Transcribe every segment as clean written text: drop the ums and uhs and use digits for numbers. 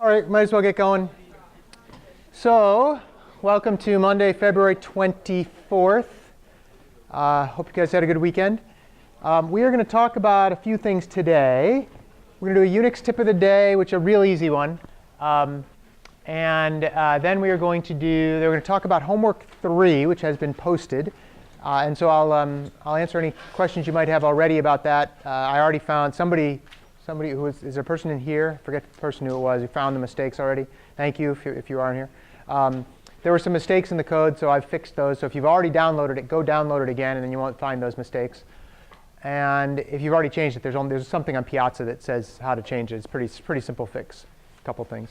All right, might as well get going. So, welcome to Monday, February 24th. Hope you guys had a good weekend. We are going to talk about a few things today. We're going to do a Unix tip of the day, which is a real easy one. Then we're going to talk about homework 3, which has been posted. And so I'll answer any questions you might have already about that. I already found somebody who is there a person in here? I forget the person who it was who found the mistakes already. Thank you if you aren't here. There were some mistakes in the code, so I've fixed those. So if you've already downloaded it, go download it again, and then you won't find those mistakes. And if you've already changed it, there's something on Piazza that says how to change it. It's pretty simple fix, a couple things.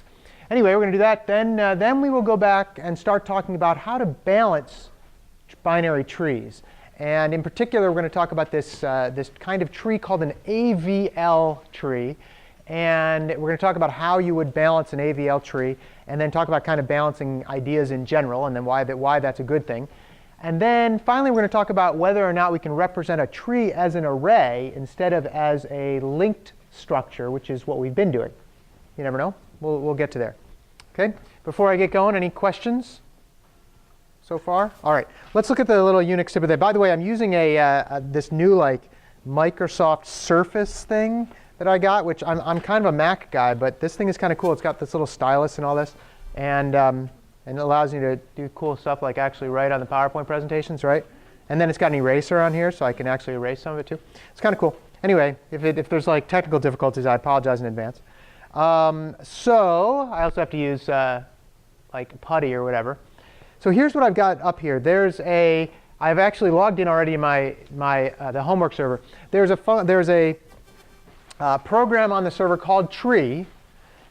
Anyway, we're going to do that. Then we will go back and start talking about how to balance binary trees. And in particular, we're going to talk about this kind of tree called an AVL tree. And we're going to talk about how you would balance an AVL tree, and then talk about kind of balancing ideas in general, and then why that's a good thing. And then finally, we're going to talk about whether or not we can represent a tree as an array instead of as a linked structure, which is what we've been doing. You never know. We'll get to there. OK? Before I get going, any questions so far? All right. Let's look at the little Unix tip of the day. By the way, I'm using this new Microsoft Surface thing that I got, which I'm kind of a Mac guy, but this thing is kind of cool. It's got this little stylus and all this, and it allows you to do cool stuff like actually write on the PowerPoint presentations, right? And then it's got an eraser on here, so I can actually erase some of it too. It's kind of cool. Anyway, if there's technical difficulties, I apologize in advance. So I also have to use putty or whatever. So here's what I've got up here. I've actually logged in already in the homework server. There's a program on the server called tree,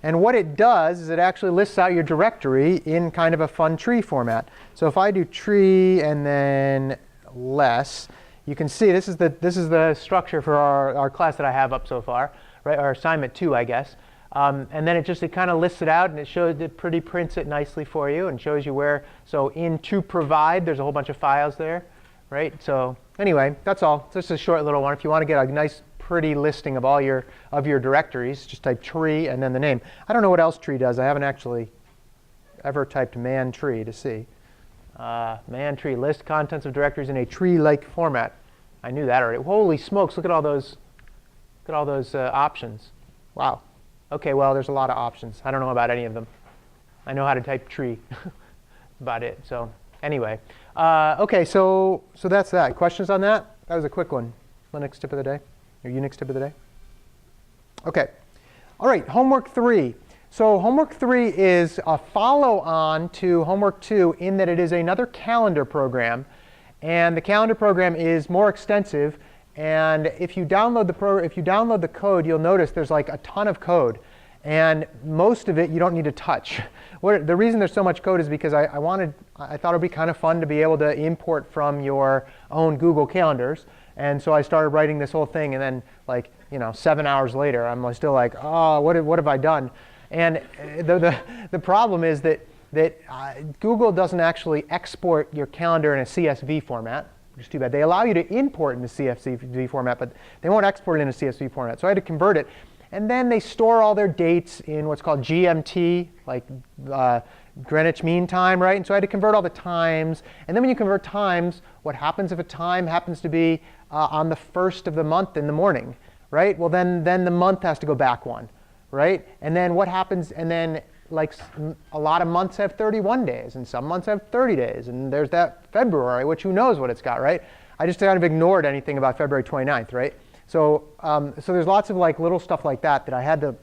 and what it does is it actually lists out your directory in kind of a fun tree format. So if I do tree and then less, you can see this is the structure for our class that I have up so far, right? Our assignment 2, I guess. And then it kind of lists it out, and it prints it nicely for you and shows you where. So in to provide, there's a whole bunch of files there, right? So anyway, that's all. It's just a short little one. If you want to get a nice, pretty listing of all your directories, just type tree and then the name. I don't know what else tree does. I haven't actually ever typed man tree to see. Man tree, list contents of directories in a tree-like format. I knew that already. Holy smokes! Look at all those options. Wow. OK, well, there's a lot of options. I don't know about any of them. I know how to type tree. About it. So anyway, OK, so that's that. Questions on that? That was a quick one. Linux tip of the day, or Unix tip of the day. OK. All right, homework 3. So homework 3 is a follow-on to homework 2 in that it is another calendar program. And the calendar program is more extensive. And if you download the code, you'll notice there's a ton of code. And most of it you don't need to touch. The reason there's so much code is because I thought it would be kind of fun to be able to import from your own Google calendars. And so I started writing this whole thing, and then 7 hours later, I'm still oh, what have I done? And the problem is that Google doesn't actually export your calendar in a CSV format, which is too bad. They allow you to import in the CSV format, but they won't export it in a CSV format. So I had to convert it. And then they store all their dates in what's called GMT, Greenwich Mean Time, right? And so I had to convert all the times. And then when you convert times, what happens if a time happens to be on the 1st of the month in the morning, right? Well, then the month has to go back one, right? And then what happens? And then a lot of months have 31 days, and some months have 30 days. And there's that February, which who knows what it's got, right? I just kind of ignored anything about February 29th, right? So there's lots of little stuff like that I had to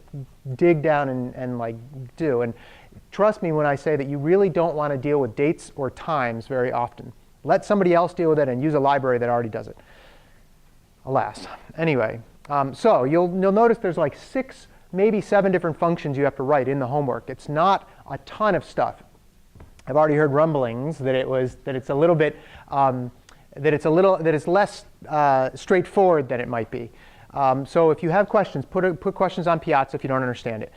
dig down and do. And trust me when I say that you really don't want to deal with dates or times very often. Let somebody else deal with it and use a library that already does it. Alas. Anyway, so you'll notice there's 6, maybe 7 different functions you have to write in the homework. It's not a ton of stuff. I've already heard rumblings that it's a little bit that it's less straightforward than it might be. So if you have questions, put questions on Piazza if you don't understand it.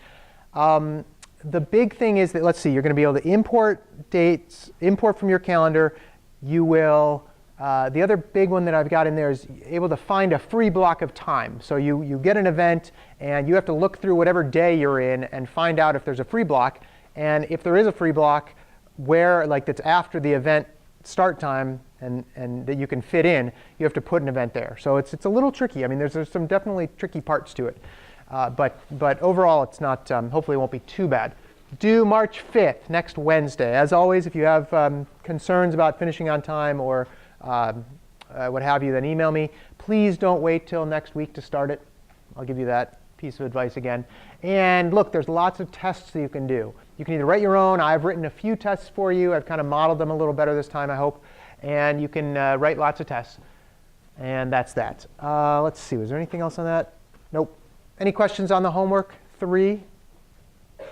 The big thing is that, let's see, you're going to be able to import dates, import from your calendar. You will The other big one that I've got in there is able to find a free block of time. So you get an event, and you have to look through whatever day you're in and find out if there's a free block. And if there is a free block, where like that's after the event start time and that you can fit in, you have to put an event there. So it's a little tricky. I mean, there's some definitely tricky parts to it. But overall, it's not, hopefully it won't be too bad. Due March 5th, next Wednesday. As always, if you have concerns about finishing on time or what have you, then email me. Please don't wait till next week to start it. I'll give you that piece of advice again. And look, there's lots of tests that you can do. You can either write your own. I've written a few tests for you. I've kind of modeled them a little better this time, I hope. And you can write lots of tests. And that's that. Let's see. Was there anything else on that? Nope. Any questions on the homework 3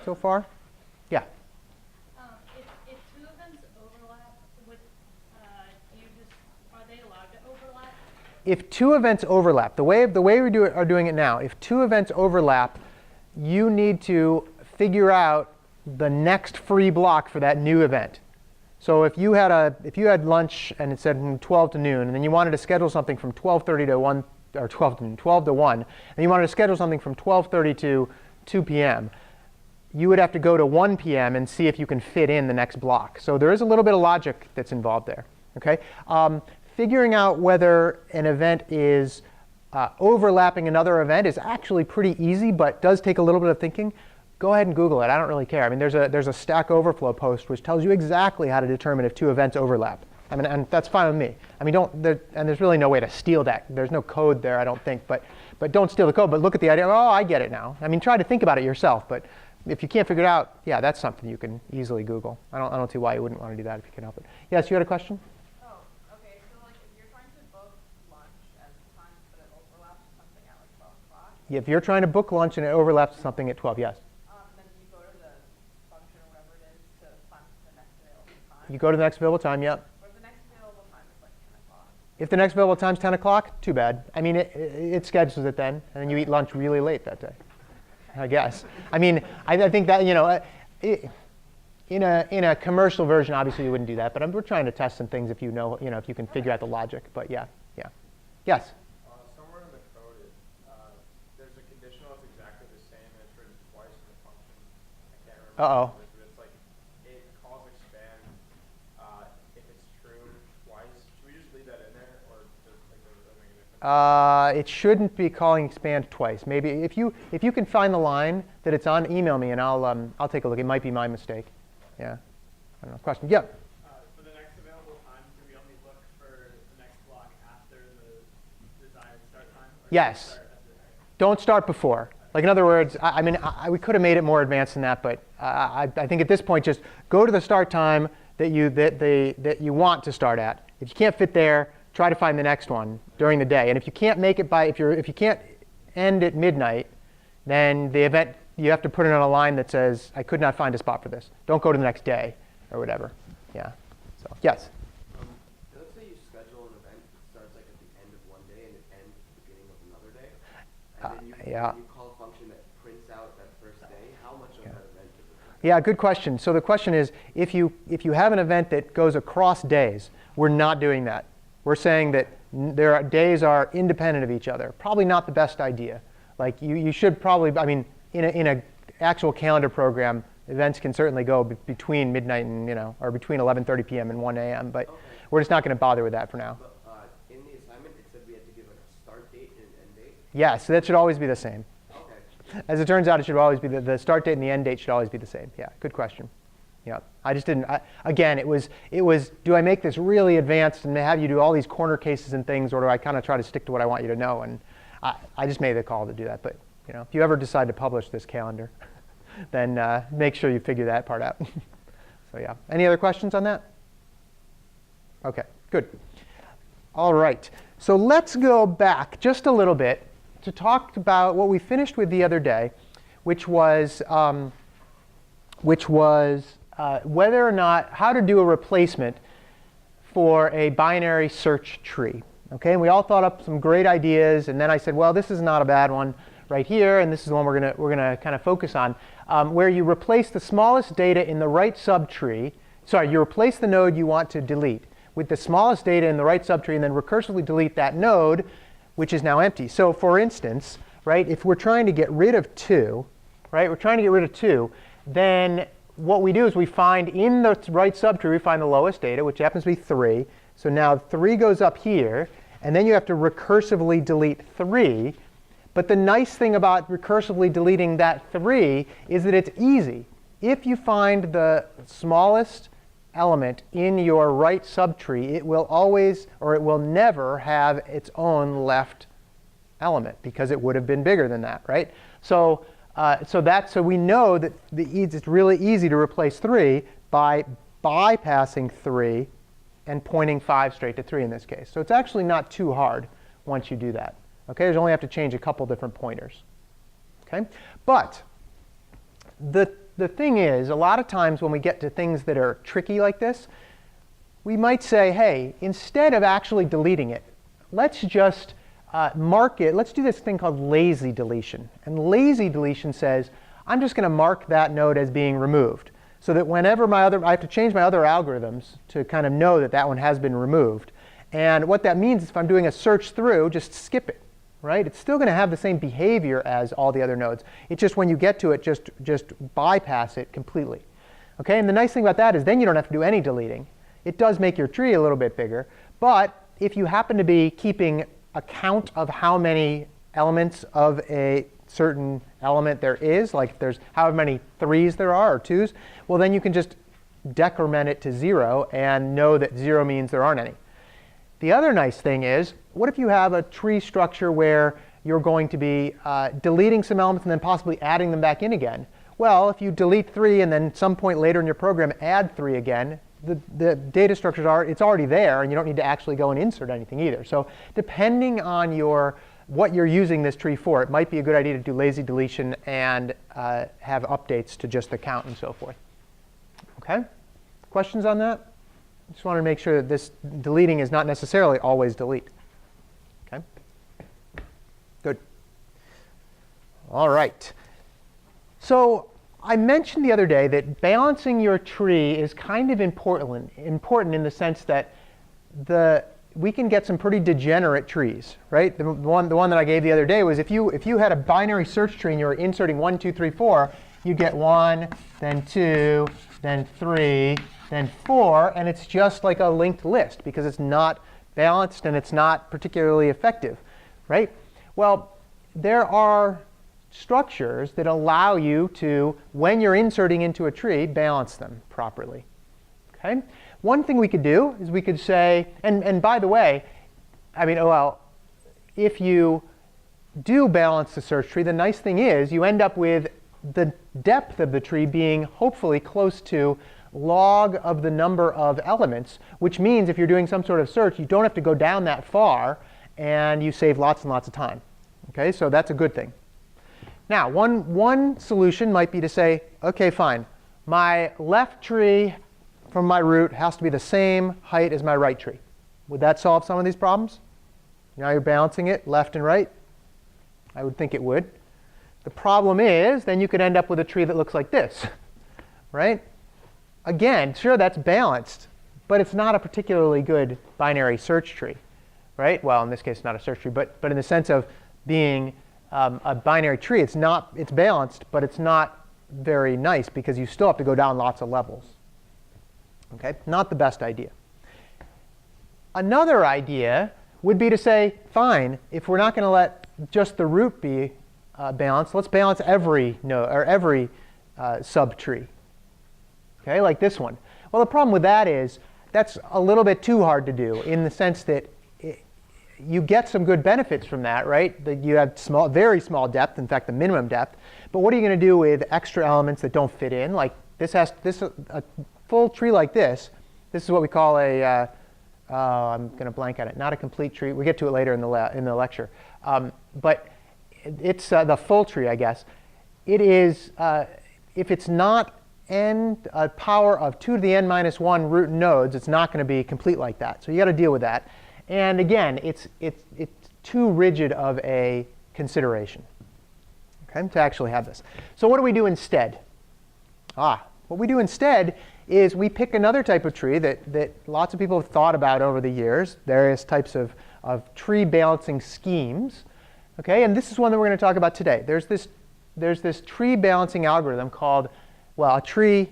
so far? Yeah. If two events overlap, are they allowed to overlap? If 2 events overlap, the way we are doing it now, if 2 events overlap, you need to figure out the next free block for that new event. So if you had lunch and it said from 12 to noon, and then you wanted to schedule something from 12:30 to 1, or 12 to 1, and you wanted to schedule something from 12:30 to 2 p.m., you would have to go to 1 p.m. and see if you can fit in the next block. So there is a little bit of logic that's involved there. Okay? Figuring out whether an event is overlapping another event is actually pretty easy, but does take a little bit of thinking. Go ahead and Google it. I don't really care. I mean, there's a Stack Overflow post which tells you exactly how to determine if 2 events overlap. I mean, and that's fine with me. I mean, and there's really no way to steal that. There's no code there, I don't think. But don't steal the code. But look at the idea. Oh, I get it now. I mean, try to think about it yourself. But if you can't figure it out, yeah, that's something you can easily Google. I don't see why you wouldn't want to do that if you can help it. Yes, you had a question? Oh, okay. So like, if you're trying to book lunch at times, but it overlaps with something at like 12 o'clock. If you're trying to book lunch and it overlaps with something at 12, yes. Then you go to the function or whatever it is to find the next available time. You go to the next available time, yep. Or the next available time is like 10 o'clock. If the next available time is 10 o'clock, too bad. I mean, it schedules it then, and then you eat lunch really late that day, I guess. I mean, I think that, you know, in a commercial version, obviously you wouldn't do that. But we're trying to test some things if you know, if you can figure out the logic. But yeah. Yes? Somewhere in the code, there's a conditional that's exactly the same, and it's written twice in the function. I can't remember. Uh-oh. But it's like, it calls expand if it's true twice. Should we just leave that in there, or does it make a difference? It shouldn't be calling expand twice. Maybe if you can find the line that it's on, email me and I'll take a look. It might be my mistake. Yeah. I don't know. Question? Yeah. For the next available time, do we only look for the next block after the desired start time? Yes. Don't start before. Like, in other words, I mean, we could have made it more advanced than that, but I think at this point, just go to the start time that you want to start at. If you can't fit there, try to find the next one during the day. And if you can't make it if you can't end at midnight, then the event, you have to put it on a line that says, I could not find a spot for this. Don't go to the next day or whatever. Yeah. So, yes? Let's say you schedule an event that starts like at the end of one day and it ends at the beginning of another day. And then you call a function that prints out that first day. How much of that event is it? Yeah, good question. So the question is, if you have an event that goes across days, we're not doing that. We're saying that days are independent of each other. Probably not the best idea. Like you should probably, I mean, in a actual calendar program, events can certainly go between midnight and, or between 11:30 p.m. and 1 a.m. But we're just not going to bother with that for now. But in the assignment, it said we had to give like a start date and an end date. Yeah, so that should always be the same. Okay. As it turns out, it should always be the start date and the end date should always be the same. Yeah, good question. Yeah, I just didn't. Again, it was. Do I make this really advanced and have you do all these corner cases and things, or do I kind of try to stick to what I want you to know? And I just made the call to do that. But if you ever decide to publish this calendar, then make sure you figure that part out. So yeah. Any other questions on that? Okay, good. All right. So let's go back just a little bit to talk about what we finished with the other day, which was whether or not how to do a replacement for a binary search tree. Okay, and we all thought up some great ideas, and then I said, well, this is not a bad one right here, and this is the one we're gonna kind of focus on, where you replace the smallest data in the right subtree. Sorry, you replace the node you want to delete with the smallest data in the right subtree and then recursively delete that node, which is now empty. So for instance, right, if we're trying to get rid of 2, right, we're trying to get rid of 2, then what we do is we find in the right subtree, we find the lowest data, which happens to be 3. So now 3 goes up here, and then you have to recursively delete 3. But the nice thing about recursively deleting that 3 is that it's easy. If you find the smallest element in your right subtree, it will always, or it will never have its own left element because it would have been bigger than that, right? So we know that it's really easy to replace 3 by bypassing 3 and pointing 5 straight to 3 in this case. So it's actually not too hard once you do that. Okay, you only have to change a couple different pointers. Okay, but the thing is, a lot of times when we get to things that are tricky like this, we might say, hey, instead of actually deleting it, let's just mark it. Let's do this thing called lazy deletion. And lazy deletion says, I'm just going to mark that node as being removed, so that whenever I have to change my other algorithms to kind of know that that one has been removed. And what that means is if I'm doing a search through, just skip it. Right? It's still going to have the same behavior as all the other nodes. It's just when you get to it, just bypass it completely. Okay? And the nice thing about that is then you don't have to do any deleting. It does make your tree a little bit bigger. But if you happen to be keeping a count of how many elements of a certain element there is, like if there's however many 3s there are or 2s, well, then you can just decrement it to 0 and know that 0 means there aren't any. The other nice thing is, what if you have a tree structure where you're going to be deleting some elements and then possibly adding them back in again? Well, if you delete 3 and then at some point later in your program add 3 again, the data structures it's already there, and you don't need to actually go and insert anything either. So depending on what you're using this tree for, it might be a good idea to do lazy deletion and have updates to just the count and so forth. Okay? Questions on that? Just want to make sure that this deleting is not necessarily always delete. Okay? Good. All right. So I mentioned the other day that balancing your tree is kind of important in the sense that we can get some pretty degenerate trees, right? The one that I gave the other day was if you had a binary search tree and you were inserting 1, 2, 3, 4, you get 1, then 2, then 3, then 4, and it's just like a linked list because it's not balanced and it's not particularly effective, right? Well, there are structures that allow you to, when you're inserting into a tree, balance them properly. Okay? One thing we could do is we could say, and by the way, I mean, well, if you do balance the search tree, the nice thing is you end up with the depth of the tree being hopefully close to log of the number of elements, which means if you're doing some sort of search, you don't have to go down that far, and you save lots and lots of time. Okay, so that's a good thing. Now, one solution might be to say, OK, fine. My left tree from my root has to be the same height as my right tree. Would that solve some of these problems? Now you're balancing it left and right? I would think it would. The problem is, then you could end up with a tree that looks like this, right? Again, sure, that's balanced, but it's not a particularly good binary search tree, right? Well, in this case, not a search tree, but in the sense of being a binary tree, it's balanced, but it's not very nice because you still have to go down lots of levels. Okay, not the best idea. Another idea would be to say, fine, if we're not going to let just the root be balanced, let's balance every node or every subtree. Okay, like this one. Well, the problem with that is that's a little bit too hard to do in the sense that you get some good benefits from that, right? That you have very small depth, in fact, the minimum depth. But what are you going to do with extra elements that don't fit in? Like a full tree like this. This is what we call I'm going to blank on it. Not a complete tree. We get to it later in the lecture. But it's the full tree, I guess. It is if it's not a power of 2 to the n minus 1 root nodes, it's not going to be complete like that. So you got to deal with that. And again, it's too rigid of a consideration, okay, to actually have this. So what do we do instead? What we do instead is we pick another type of tree that lots of people have thought about over the years, various types of tree balancing schemes. Okay, and this is one that we're going to talk about today. There's this tree balancing algorithm called, well, a tree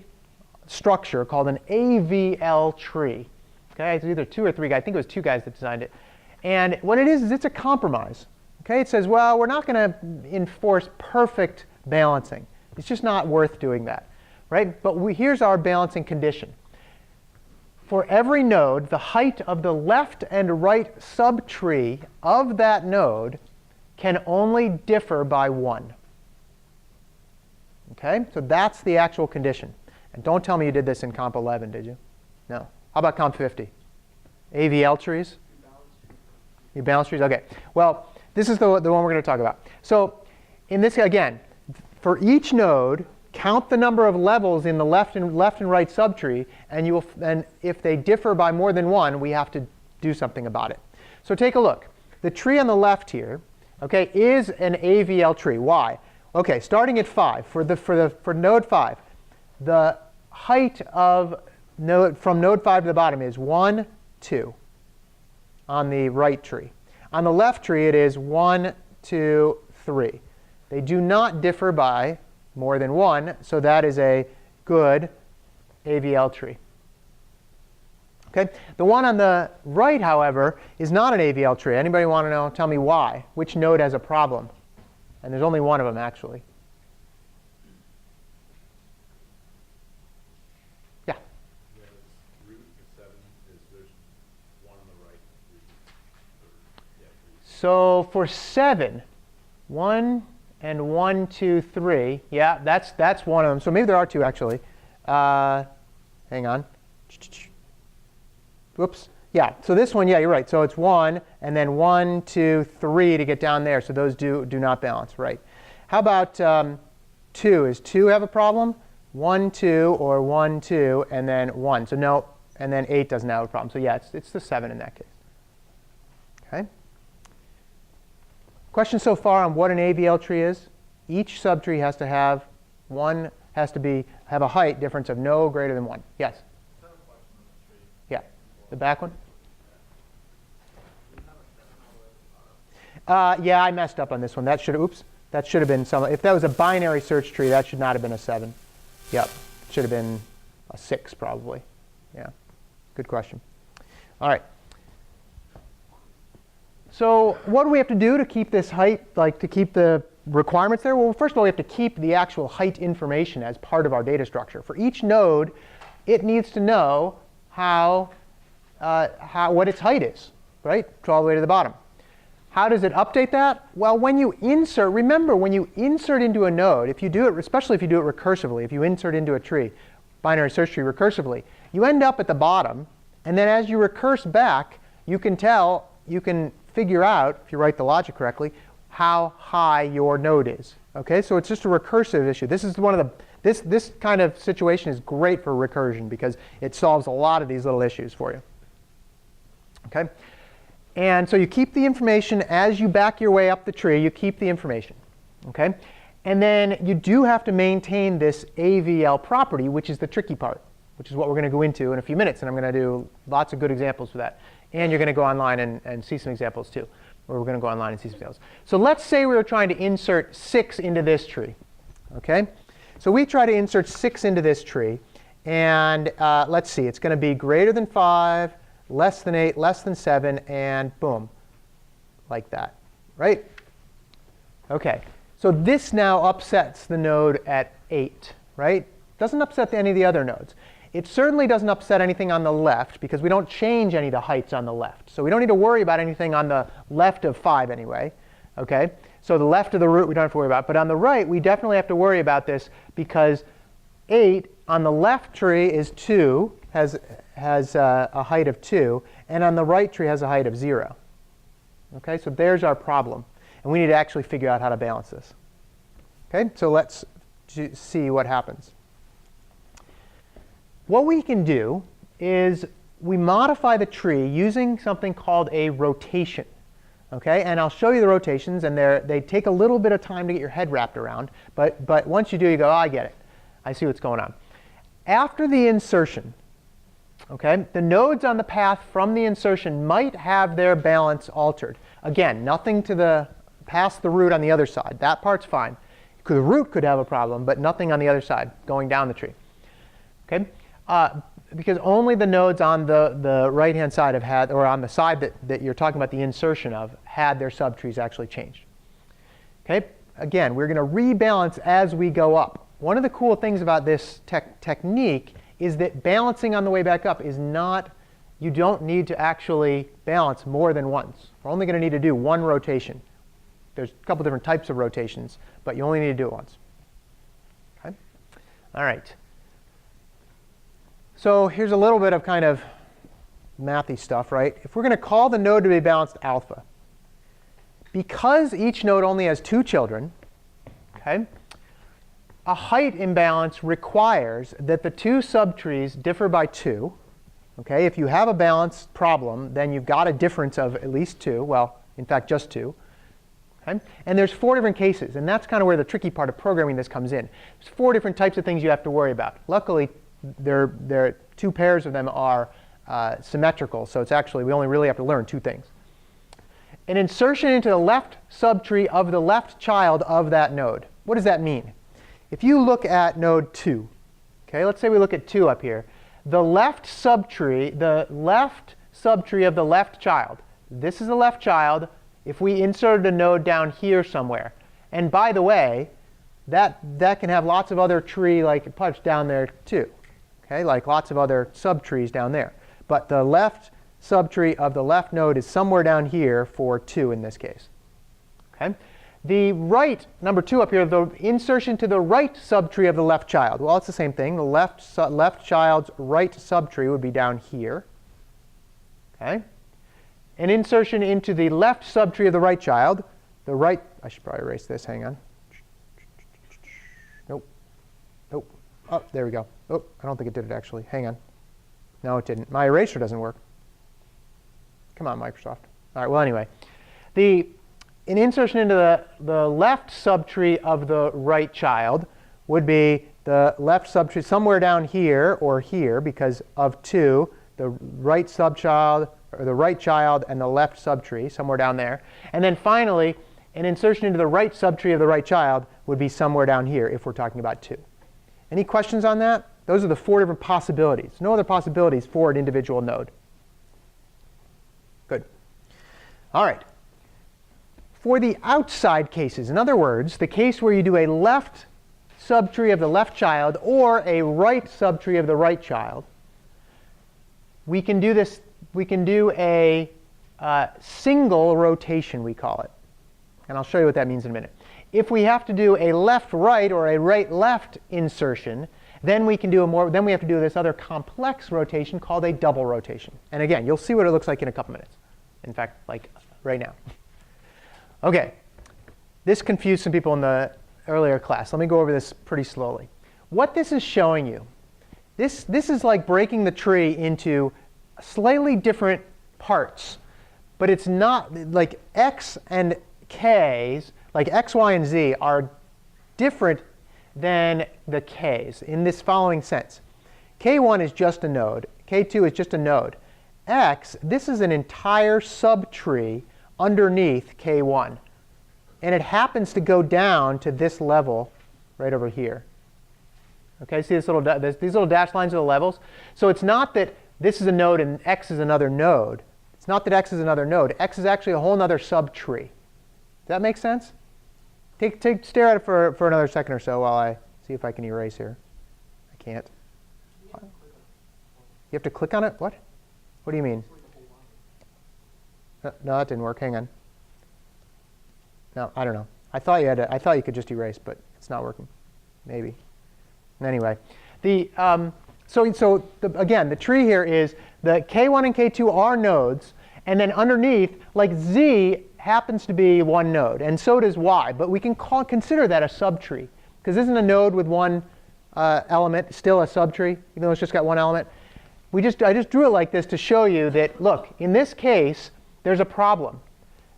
structure called an AVL tree. Okay, it's either 2 or 3 guys. I think it was 2 guys that designed it. And what it is it's a compromise. Okay, it says, well, we're not going to enforce perfect balancing. It's just not worth doing that, right? But here's our balancing condition. For every node, the height of the left and right subtree of that node can only differ by 1. Okay, so that's the actual condition. And don't tell me you did this in Comp 11, did you? No. How about Comp 50? AVL trees? You balance trees? OK. Well, this is the one we're going to talk about. So in this, again, for each node, count the number of levels in the left and right subtree. And if they differ by more than 1, we have to do something about it. So take a look. The tree on the left here, OK, is an AVL tree. Why? OK, starting at 5. For node 5, the height of from node 5 to the bottom is 1, 2 on the right tree. On the left tree, it is 1, 2, 3. They do not differ by more than 1, so that is a good AVL tree. Okay? The one on the right, however, is not an AVL tree. Anybody want to know? Tell me why. Which node has a problem? And there's only one of them, actually. Yeah? So for 7, 1 and 1, 2, 3. Yeah, that's one of them. So maybe there are 2, actually. Hang on. Whoops. Yeah, so this one, yeah, you're right. So it's 1, and then 1, 2, 3 to get down there. So those do not balance, right? How about 2? Does 2 have a problem? 1, 2, or 1, 2, and then 1. So no, and then 8 doesn't have a problem. So yeah, it's the 7 in that case. Okay. Question so far on what an AVL tree is? Each subtree has to have have a height difference of no greater than 1. Yes. Yeah. The back one? Yeah, I messed up on this one. That should have been some. If that was a binary search tree, that should not have been a 7. Yep. It should have been a 6 probably. Yeah. Good question. All right. So what do we have to do to keep this height, to keep the requirements there? Well, first of all, we have to keep the actual height information as part of our data structure. For each node, it needs to know what its height is, right? All the way to the bottom. How does it update that? Well, when you insert, remember, when you insert into a node, if you do it, especially if you do it recursively, if you insert into a tree, binary search tree recursively, you end up at the bottom. And then as you recurse back, you can figure out, if you write the logic correctly, how high your node is. Okay, so it's just a recursive issue. This is one of the this kind of situation is great for recursion because it solves a lot of these little issues for you. Okay, and so you keep the information as you back your way up the tree. You keep the information. Okay, and then you do have to maintain this AVL property, which is the tricky part, which is what we're going to go into in a few minutes, and I'm going to do lots of good examples for that. And you're going to go online and see some examples too. Or we're going to go online and see some examples. So let's say we were trying to insert 6 into this tree. Okay? So we try to insert 6 into this tree. And let's see. It's going to be greater than 5, less than 8, less than 7, and boom. Like that. Right? OK. So this now upsets the node at 8. Right? Doesn't upset any of the other nodes. It certainly doesn't upset anything on the left because we don't change any of the heights on the left. So we don't need to worry about anything on the left of 5 anyway. Okay? So the left of the root we don't have to worry about. But on the right, we definitely have to worry about this because 8 on the left tree is 2, has a height of 2. And on the right tree has a height of 0. Okay? So there's our problem. And we need to actually figure out how to balance this. Okay? So let's see what happens. What we can do is we modify the tree using something called a rotation. Okay? And I'll show you the rotations, and they take a little bit of time to get your head wrapped around. But once you do, you go, oh, I get it. I see what's going on. after the insertion, okay, the nodes on the path from the insertion might have their balance altered. Again, nothing to the past the root on the other side. That part's fine. The root could have a problem, but nothing on the other side going down the tree. Okay, because only the nodes on the right-hand side have had, or on the side that you're talking about the insertion of, had their subtrees actually changed. Okay, again, we're going to rebalance as we go up. One of the cool things about this technique is that balancing on the way back up is not, you don't need to actually balance more than once. We're only going to need to do one rotation. There's a couple different types of rotations, but you only need to do it once. Okay? All right. So here's a little bit of kind of mathy stuff, right? If we're going to call the node to be balanced alpha, because each node only has 2 children, okay, a height imbalance requires that the 2 subtrees differ by 2. Okay? If you have a balance problem, then you've got a difference of at least 2. Well, in fact, just 2. Okay? And there's 4 different cases, and that's kind of where the tricky part of programming this comes in. There's 4 different types of things you have to worry about. Luckily, there 2 pairs of them are symmetrical, so it's actually, we only really have to learn 2 things. An insertion into the left subtree of the left child of that node. What does that mean? If you look at node 2, okay, let's say we look at 2 up here, the left subtree of the left child, this is the left child. If we inserted a node down here somewhere, and by the way, that can have lots of other tree like punch down there too, okay, like lots of other subtrees down there. But the left subtree of the left node is somewhere down here for 2 in this case. Okay, the right number 2 up here, the insertion to the right subtree of the left child. Well, it's the same thing. The left child's right subtree would be down here. Okay. An insertion into the left subtree of the right child. The right, I should probably erase this, hang on. Nope. Nope. Oh, there we go. Oh, I don't think it did it actually. Hang on. No, it didn't. My eraser doesn't work. Come on, Microsoft. All right, well, anyway. An insertion into the left subtree of the right child would be the left subtree somewhere down here or here because of 2, the right subchild, or the right child and the left subtree, somewhere down there. And then finally, an insertion into the right subtree of the right child would be somewhere down here if we're talking about 2. Any questions on that? Those are the 4 different possibilities. No other possibilities for an individual node. Good. All right. For the outside cases, in other words, the case where you do a left subtree of the left child or a right subtree of the right child, we can do this. We can do a single rotation, we call it. And I'll show you what that means in a minute. If we have to do a left-right or a right-left insertion, then we can do then we have to do this other complex rotation called a double rotation. And again, you'll see what it looks like in a couple minutes. In fact, like right now. Okay, this confused some people in the earlier class. Let me go over this pretty slowly. What this is showing you, this is like breaking the tree into slightly different parts, but it's not like x and k's, like x, y, and z are different than the k's in this following sense. K1 is just a node. K2 is just a node. X, this is an entire subtree underneath K1. And it happens to go down to this level right over here. Okay, see these little dashed lines are the levels? So it's not that this is a node and X is another node. It's not that X is another node. X is actually a whole other subtree. Does that make sense? Stare at it for another second or so while I see if I can erase here. I can't. You have to click on it? What? What do you mean? No, that didn't work. Hang on. No, I don't know. I thought you could just erase, but it's not working. Maybe. Anyway, again, the tree here is the K1 and K2 are nodes, and then underneath, like Z happens to be one node, and so does Y. But we can consider that a subtree, because isn't a node with one element still a subtree, even though it's just got one element? I just drew it like this to show you that, look, in this case, there's a problem.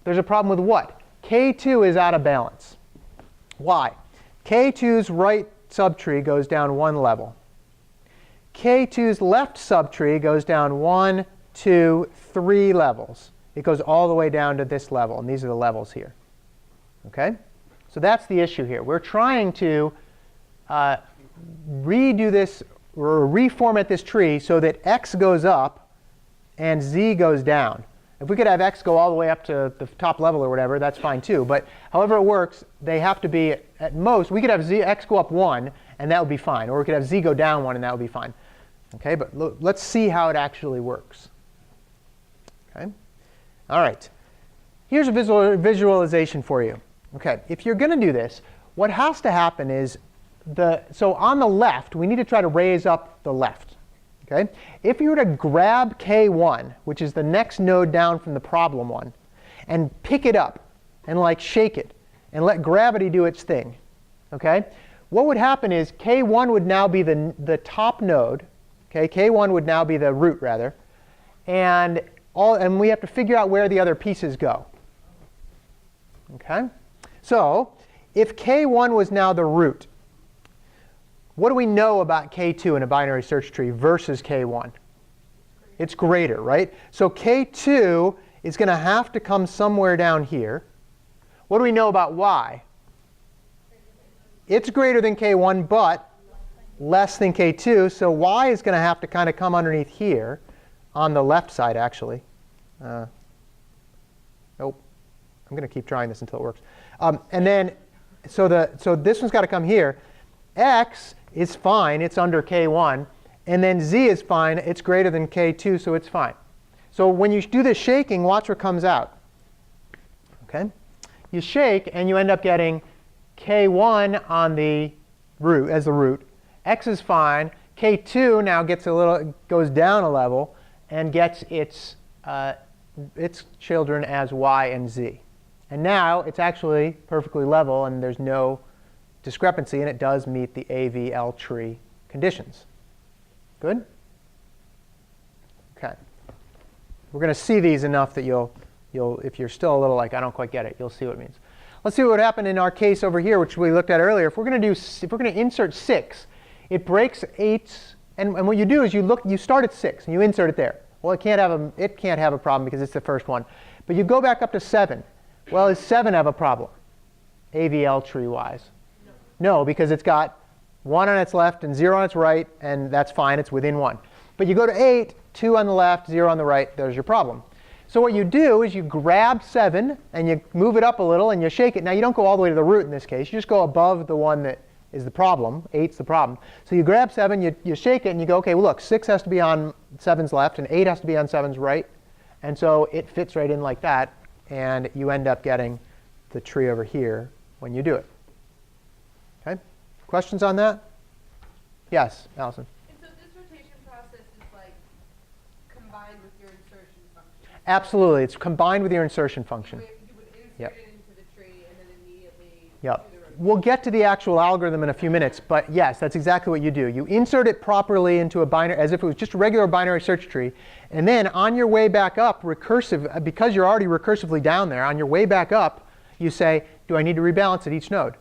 There's a problem with what? K2 is out of balance. Why? K2's right subtree goes down one level. K2's left subtree goes down 1, 2, 3 levels. It goes all the way down to this level, and these are the levels here. Okay? So that's the issue here. We're trying to redo this, or reformat this tree so that x goes up and z goes down. If we could have x go all the way up to the top level or whatever, that's fine too. But however it works, they have to be at most. We could have x go up 1, and that would be fine. Or we could have z go down 1, and that would be fine. Okay, but let's see how it actually works. Okay. All right. Here's a visualization for you. Okay, if you're going to do this, what has to happen is, so on the left, we need to try to raise up the left. Okay? If you were to grab K1, which is the next node down from the problem one, and pick it up and like shake it and let gravity do its thing, okay? What would happen is K1 would now be the top node. Okay? K1 would now be the root, rather. And we have to figure out where the other pieces go. Okay? So if K1 was now the root, what do we know about K2 in a binary search tree versus K1? It's greater, right? So K2 is going to have to come somewhere down here. What do we know about Y? It's greater than K1, but less than K2. So Y is going to have to kind of come underneath here on the left side, actually. Nope. I'm going to keep trying this until it works. And then, so this one's got to come here. X is fine. It's under K1. And then Z is fine. It's greater than K2, so it's fine. So when you do this shaking, watch what comes out. Okay? You shake, and you end up getting K1 on the root, as the root. X is fine. K2 now goes down a level and gets its children as Y and Z. And now it's actually perfectly level, and there's no discrepancy, and it does meet the AVL tree conditions. Good? OK. We're going to see these enough that you'll, if you're still a little like, I don't quite get it, you'll see what it means. Let's see what would happen in our case over here, which we looked at earlier. If we're going to insert 6, it breaks 8s. And what you do is you start at 6, and you insert it there. Well, it can't have a problem because it's the first one. But you go back up to 7. Well, does 7 have a problem, AVL tree-wise? No, because it's got 1 on its left and 0 on its right, and that's fine. It's within 1. But you go to 8, 2 on the left, 0 on the right. There's your problem. So what you do is you grab 7, and you move it up a little, and you shake it. Now, you don't go all the way to the root in this case. You just go above the one that is the problem. 8's the problem. So you grab 7, you shake it, and you go, OK, well, look, 6 has to be on 7's left, and 8 has to be on 7's right. And so it fits right in like that. And you end up getting the tree over here when you do it. OK? Questions on that? Yes, Allison? And so this rotation process is like combined with your insertion function? Absolutely. It's combined with your insertion function. You would insert Yep. it into the tree and then immediately Yep. do the rotation. We'll get to the actual algorithm in a few minutes, but yes, that's exactly what you do. You insert it properly into a binary, as if it was just a regular binary search tree, and then on your way back up, because you're already recursively down there, on your way back up, you say, do I need to rebalance at each node?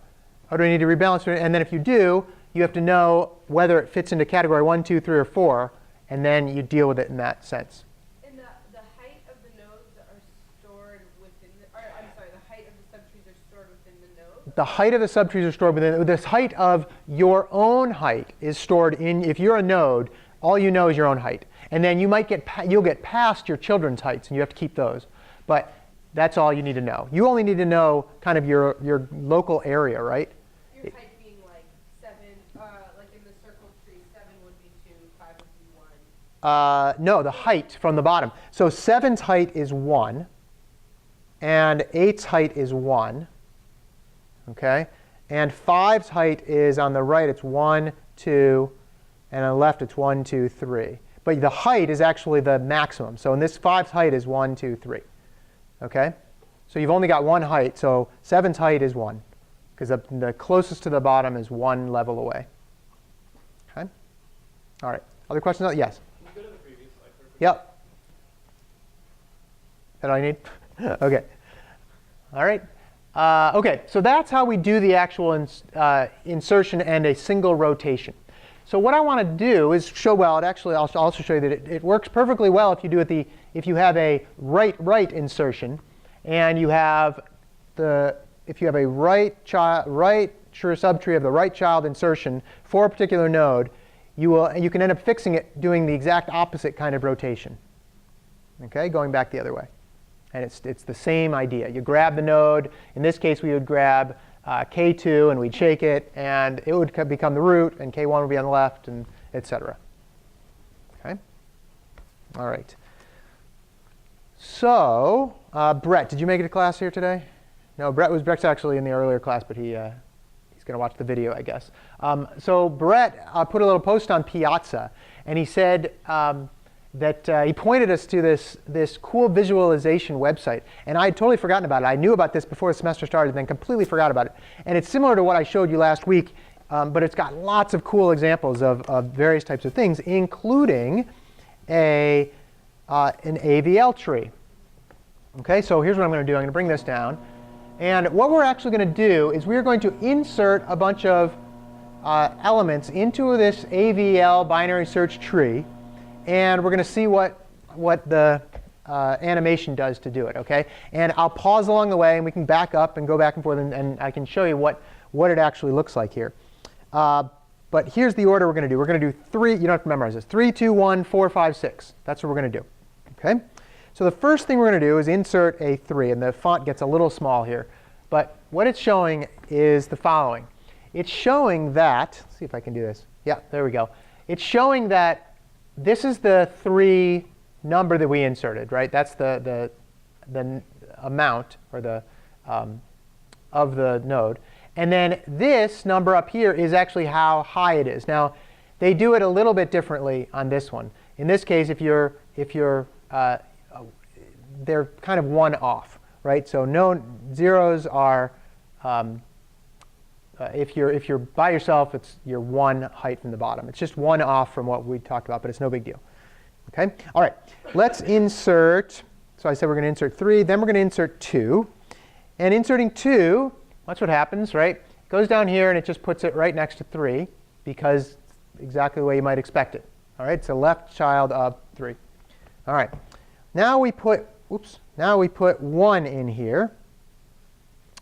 Or do I need to rebalance it? And then if you do, you have to know whether it fits into category 1, 2, 3, or 4, and then you deal with it in that sense. And the height of the nodes are stored within the, or I'm sorry, the height of the subtrees are stored within the node? The height of the subtrees are stored within, the height of your own height is stored in, if you're a node, all you know is your own height. And then you'll get past your children's heights, and you have to keep those. But that's all you need to know. You only need to know kind of your local area, right? Your height being like 7, like in the circle tree, 7 would be 2, 5 would be 1. No, the height from the bottom. So 7's height is 1, and 8's height is 1. Okay? And 5's height is on the right, it's 1, 2, and on the left it's 1, 2, 3. But the height is actually the maximum. So in this 5's height is 1, 2, 3. Okay? So you've only got one height, so 7's height is 1, because the closest to the bottom is 1 level away. Okay? All right. Other questions? Yes? Can you go to the previous slide for a quick Yep. That all you need? OK. All right. OK, so that's how we do the actual insertion and a single rotation. So what I want to do is show, well, it actually, I'll also show you that it works perfectly well if you do it if you have a right insertion, and you have if you have a right sure subtree of the right child insertion for a particular node, you can end up fixing it doing the exact opposite kind of rotation. Okay, going back the other way. And it's the same idea. You grab the node. In this case, we would grab K2 and we'd shake it, and it would become the root, and K1 would be on the left, and et cetera. Okay? All right. So, Brett, did you make it to class here today? No, Brett's actually in the earlier class, but he's going to watch the video, I guess. So Brett put a little post on Piazza, and he said that he pointed us to this cool visualization website. And I had totally forgotten about it. I knew about this before the semester started, then completely forgot about it. And it's similar to what I showed you last week, but it's got lots of cool examples of various types of things, including an AVL tree. Okay, so here's what I'm going to do. I'm going to bring this down. And what we're actually going to do is we're going to insert a bunch of elements into this AVL binary search tree. And we're going to see what the animation does to do it, okay? And I'll pause along the way, and we can back up and go back and forth, and I can show you what it actually looks like here. But here's the order we're going to do. We're going to do 3. You don't have to memorize this. 3, 2, 1, 4, 5, 6. That's what we're going to do, okay? So the first thing we're going to do is insert a 3, and the font gets a little small here. But what it's showing is the following. It's showing that, let's see if I can do this. Yeah, there we go. It's showing that this is the 3 number that we inserted, right? That's the amount or the of the node. And then this number up here is actually how high it is. Now, they do it a little bit differently on this one. In this case, if you're they're kind of 1 off, right? So no zeros are if you're by yourself, you're 1 height from the bottom. It's just 1 off from what we talked about, but it's no big deal. Okay? All right. Let's insert. So I said we're going to insert 3. Then we're going to insert 2. And inserting 2, that's what happens, right? It goes down here, and it just puts it right next to 3, because exactly the way you might expect it. All right? It's a left child of 3. All right. Now we put 1 in here.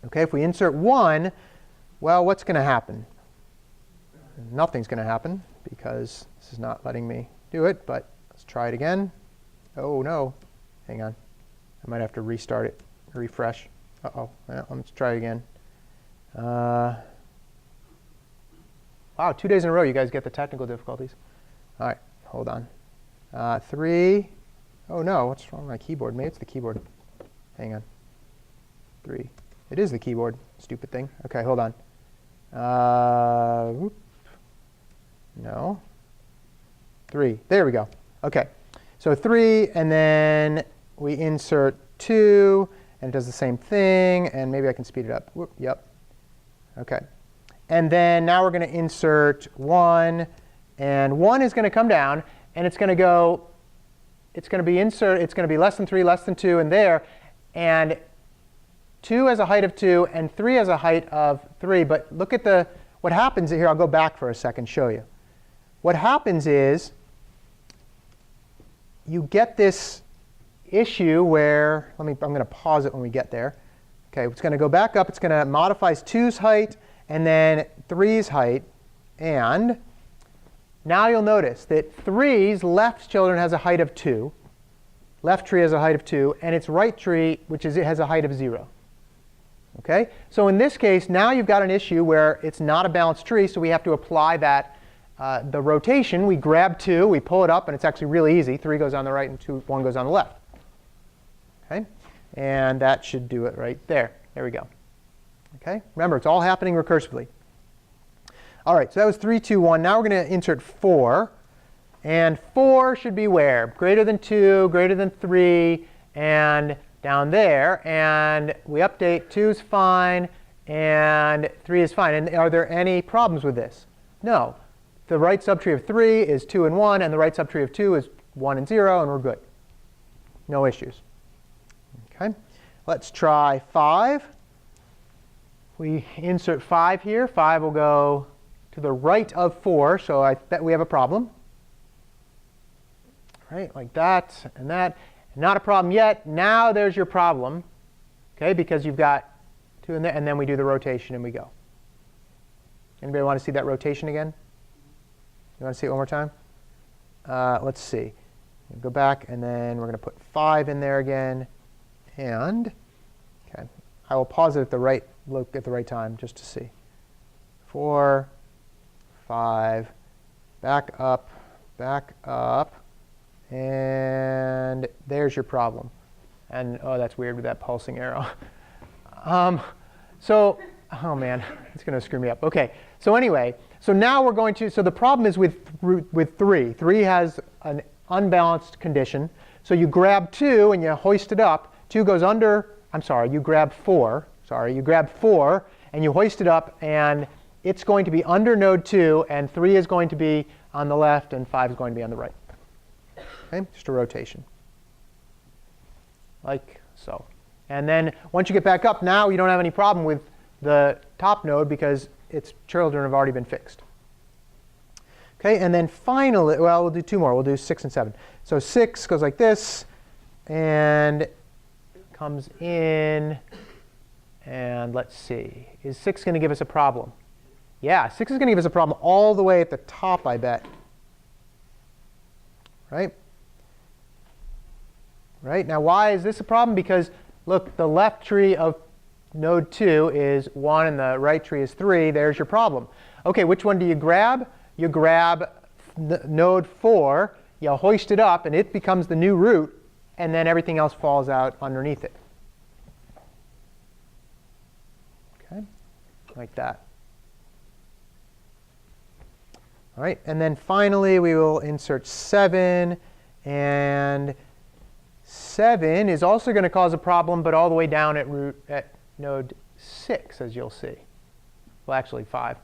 Okay? If we insert 1, well, what's going to happen? Nothing's going to happen, because this is not letting me do it. But let's try it again. Oh, no. Hang on. I might have to restart it, refresh. Uh-oh. Well, let's try it again. Wow, 2 days in a row you guys get the technical difficulties. All right, hold on. 3. Oh, no. What's wrong with my keyboard? Maybe it's the keyboard. Hang on. 3. It is the keyboard. Stupid thing. OK, hold on. No. 3. There we go. OK. So 3, and then we insert 2, and it does the same thing. And maybe I can speed it up. Whoop, yep. OK. And then now we're going to insert 1. And 1 is going to come down, and it's going to go. It's going to be It's going to be less than 3, less than 2, and there. And 2 has a height of 2, and 3 has a height of 3. But look at what happens here. I'll go back for a second, show you. What happens is you get this issue where, I'm going to pause it when we get there. OK, it's going to go back up. It's going to modify 2's height and then 3's height. And now you'll notice that 3's left children has a height of 2. Left tree has a height of 2. And its right tree, it has a height of 0. Okay? So in this case, now you've got an issue where it's not a balanced tree, so we have to apply that, the rotation. We grab 2, we pull it up, and it's actually really easy. 3 goes on the right, and 1 goes on the left. Okay? And that should do it right there. There we go. Okay? Remember, it's all happening recursively. All right, so that was 3, 2, 1. Now we're going to insert 4. And 4 should be where? Greater than 2, greater than 3, and down there. And we update 2 is fine, and 3 is fine. And are there any problems with this? No. The right subtree of 3 is 2 and 1, and the right subtree of 2 is 1 and 0, and we're good. No issues. Okay. Let's try 5. We insert 5 here. 5 will go to the right of 4, so I bet we have a problem. Right, like that and that. Not a problem yet. Now there's your problem, okay, because you've got 2 in there, and then we do the rotation and we go. Anybody want to see that rotation again? You want to see it one more time? Let's see. Go back, and then we're going to put 5 in there again. And okay, I will pause it at the right look at the right time just to see. 4, 5, back up, and there's your problem. And oh, that's weird with that pulsing arrow. Oh man, it's going to screw me up. Okay, so anyway, so now we're going to, so the problem is with 3. 3 has an unbalanced condition. So you grab 2 and you hoist it up. 2 goes under, I'm sorry, you grab 4. Sorry, you grab 4 and you hoist it up, and it's going to be under node 2, and 3 is going to be on the left, and 5 is going to be on the right. Okay, just a rotation. Like so. And then once you get back up, now you don't have any problem with the top node because its children have already been fixed. Okay, and then finally, well, we'll do 2 more. We'll do 6 and 7. So 6 goes like this, and comes in, and let's see. Is 6 going to give us a problem? Yeah, 6 is going to give us a problem all the way at the top, I bet. Right? Right? Now, why is this a problem? Because, look, the left tree of node 2 is 1, and the right tree is 3. There's your problem. OK, which one do you grab? You grab node 4, you hoist it up, and it becomes the new root, and then everything else falls out underneath it. OK, like that. All right, and then finally, we will insert 7. And 7 is also going to cause a problem, but all the way down at node 6, as you'll see. Well, actually, 5.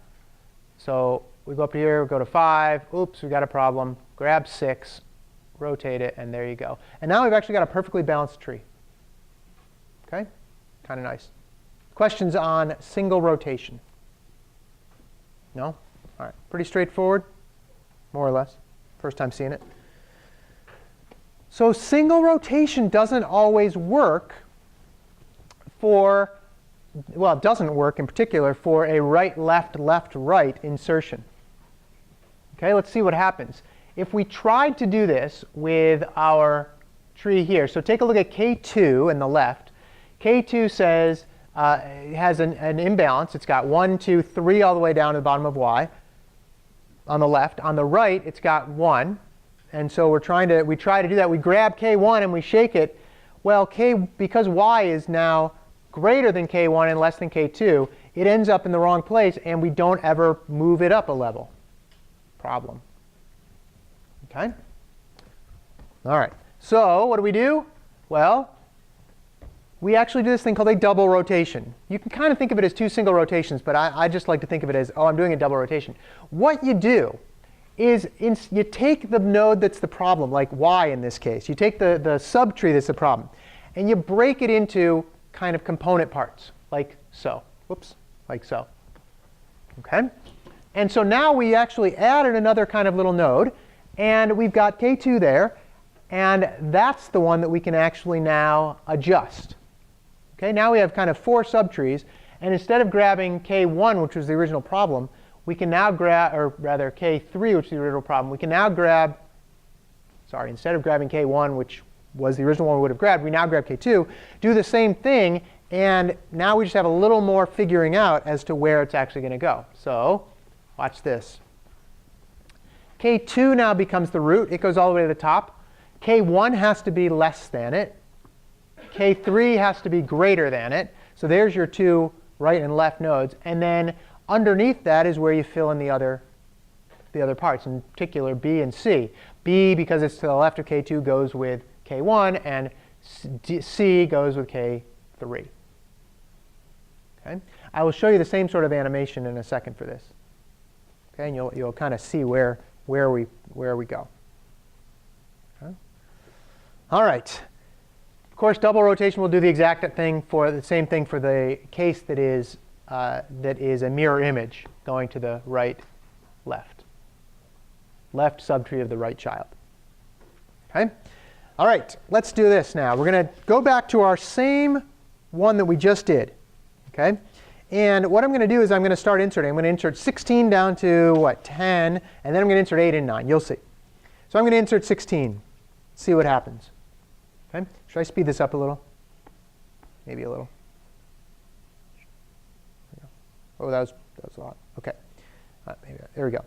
So we go up here, we go to 5. Oops, we got a problem. Grab 6, rotate it, and there you go. And now we've actually got a perfectly balanced tree. OK? Kind of nice. Questions on single rotation? No? All right. Pretty straightforward, more or less. First time seeing it. So single rotation doesn't always work for, well, it doesn't work in particular for a right, left, left, right insertion. OK, let's see what happens. If we tried to do this with our tree here, so take a look at K2 in the left. K2 says it has an imbalance. It's got 1, 2, 3 all the way down to the bottom of Y on the left. On the right, it's got 1. And so we try to do that. We grab K1 and we shake it. Well, because Y is now greater than K1 and less than K2, it ends up in the wrong place, and we don't ever move it up a level. Problem. OK? All right. So what do? Well, we actually do this thing called a double rotation. You can kind of think of it as 2 single rotations, but I just like to think of it as, oh, I'm doing a double rotation. What you do is you take the node that's the problem, like Y in this case. You take the subtree that's the problem, and you break it into kind of component parts, like so. Whoops, like so. OK? And so now we actually added another kind of little node, and we've got K2 there, and that's the one that we can actually now adjust. OK? Now we have kind of 4 subtrees, and instead of grabbing K1, which was the original problem, we can now grab, or rather K3, which is the original problem, we can now grab, sorry, instead of grabbing K1, which was the original one we would have grabbed, we now grab K2, do the same thing, and now we just have a little more figuring out as to where it's actually going to go. So watch this. K2 now becomes the root. It goes all the way to the top. K1 has to be less than it. K3 has to be greater than it. So there's your 2 right and left nodes. And then underneath that is where you fill in the other parts, in particular B and C. B, because it's to the left of K2, goes with K1, and C goes with K3. Okay? I will show you the same sort of animation in a second for this. Okay? And you'll kind of see where we go. Okay? All right. Of course, double rotation will do the exact same thing for the case that is a mirror image going to the right left. Left subtree of the right child. Okay? All right, let's do this now. We're going to go back to our same one that we just did. Okay? And what I'm going to do is I'm going to start inserting. I'm going to insert 16 down to, what, 10, and then I'm going to insert 8 and 9. You'll see. So I'm going to insert 16. See what happens. Okay? Should I speed this up a little? Maybe a little. Oh, that was a lot. Okay. Maybe, there we go.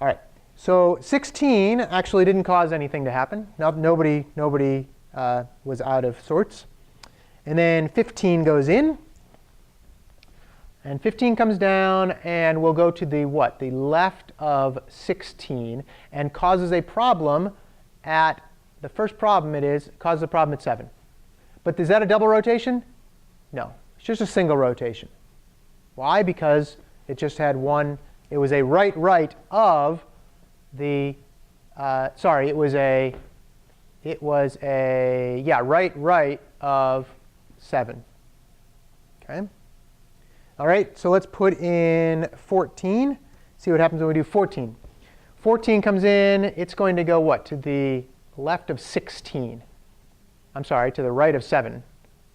All right. So 16 actually didn't cause anything to happen. Nobody was out of sorts. And then 15 goes in. And 15 comes down, and we'll go to the what? The left of 16, and causes a problem at, the first problem causes a problem at 7. But is that a double rotation? No. It's just a single rotation. Why? Because it just had one, it was a right of the, sorry, it was a right of 7. Okay? All right, so let's put in 14. See what happens when we do 14. 14 comes in, it's going to go what? To the left of 16. I'm sorry, to the right of 7.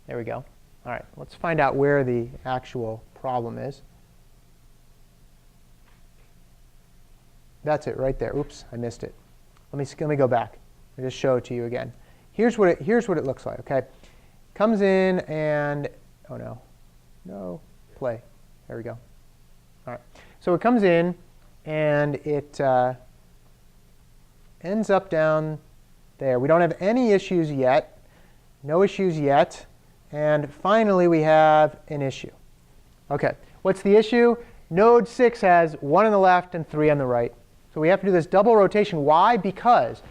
There we go. All right, let's find out where the actual problem is. That's it right there. Oops, I missed it. Let me go back. I'll just show it to you again. Here's what it looks like. Okay, comes in and oh no, play. There we go. All right. So it comes in and it ends up down there. We don't have any issues yet. No issues yet. And finally, we have an issue. OK, what's the issue? Node 6 has 1 on the left and 3 on the right. So we have to do this double rotation. Why? Because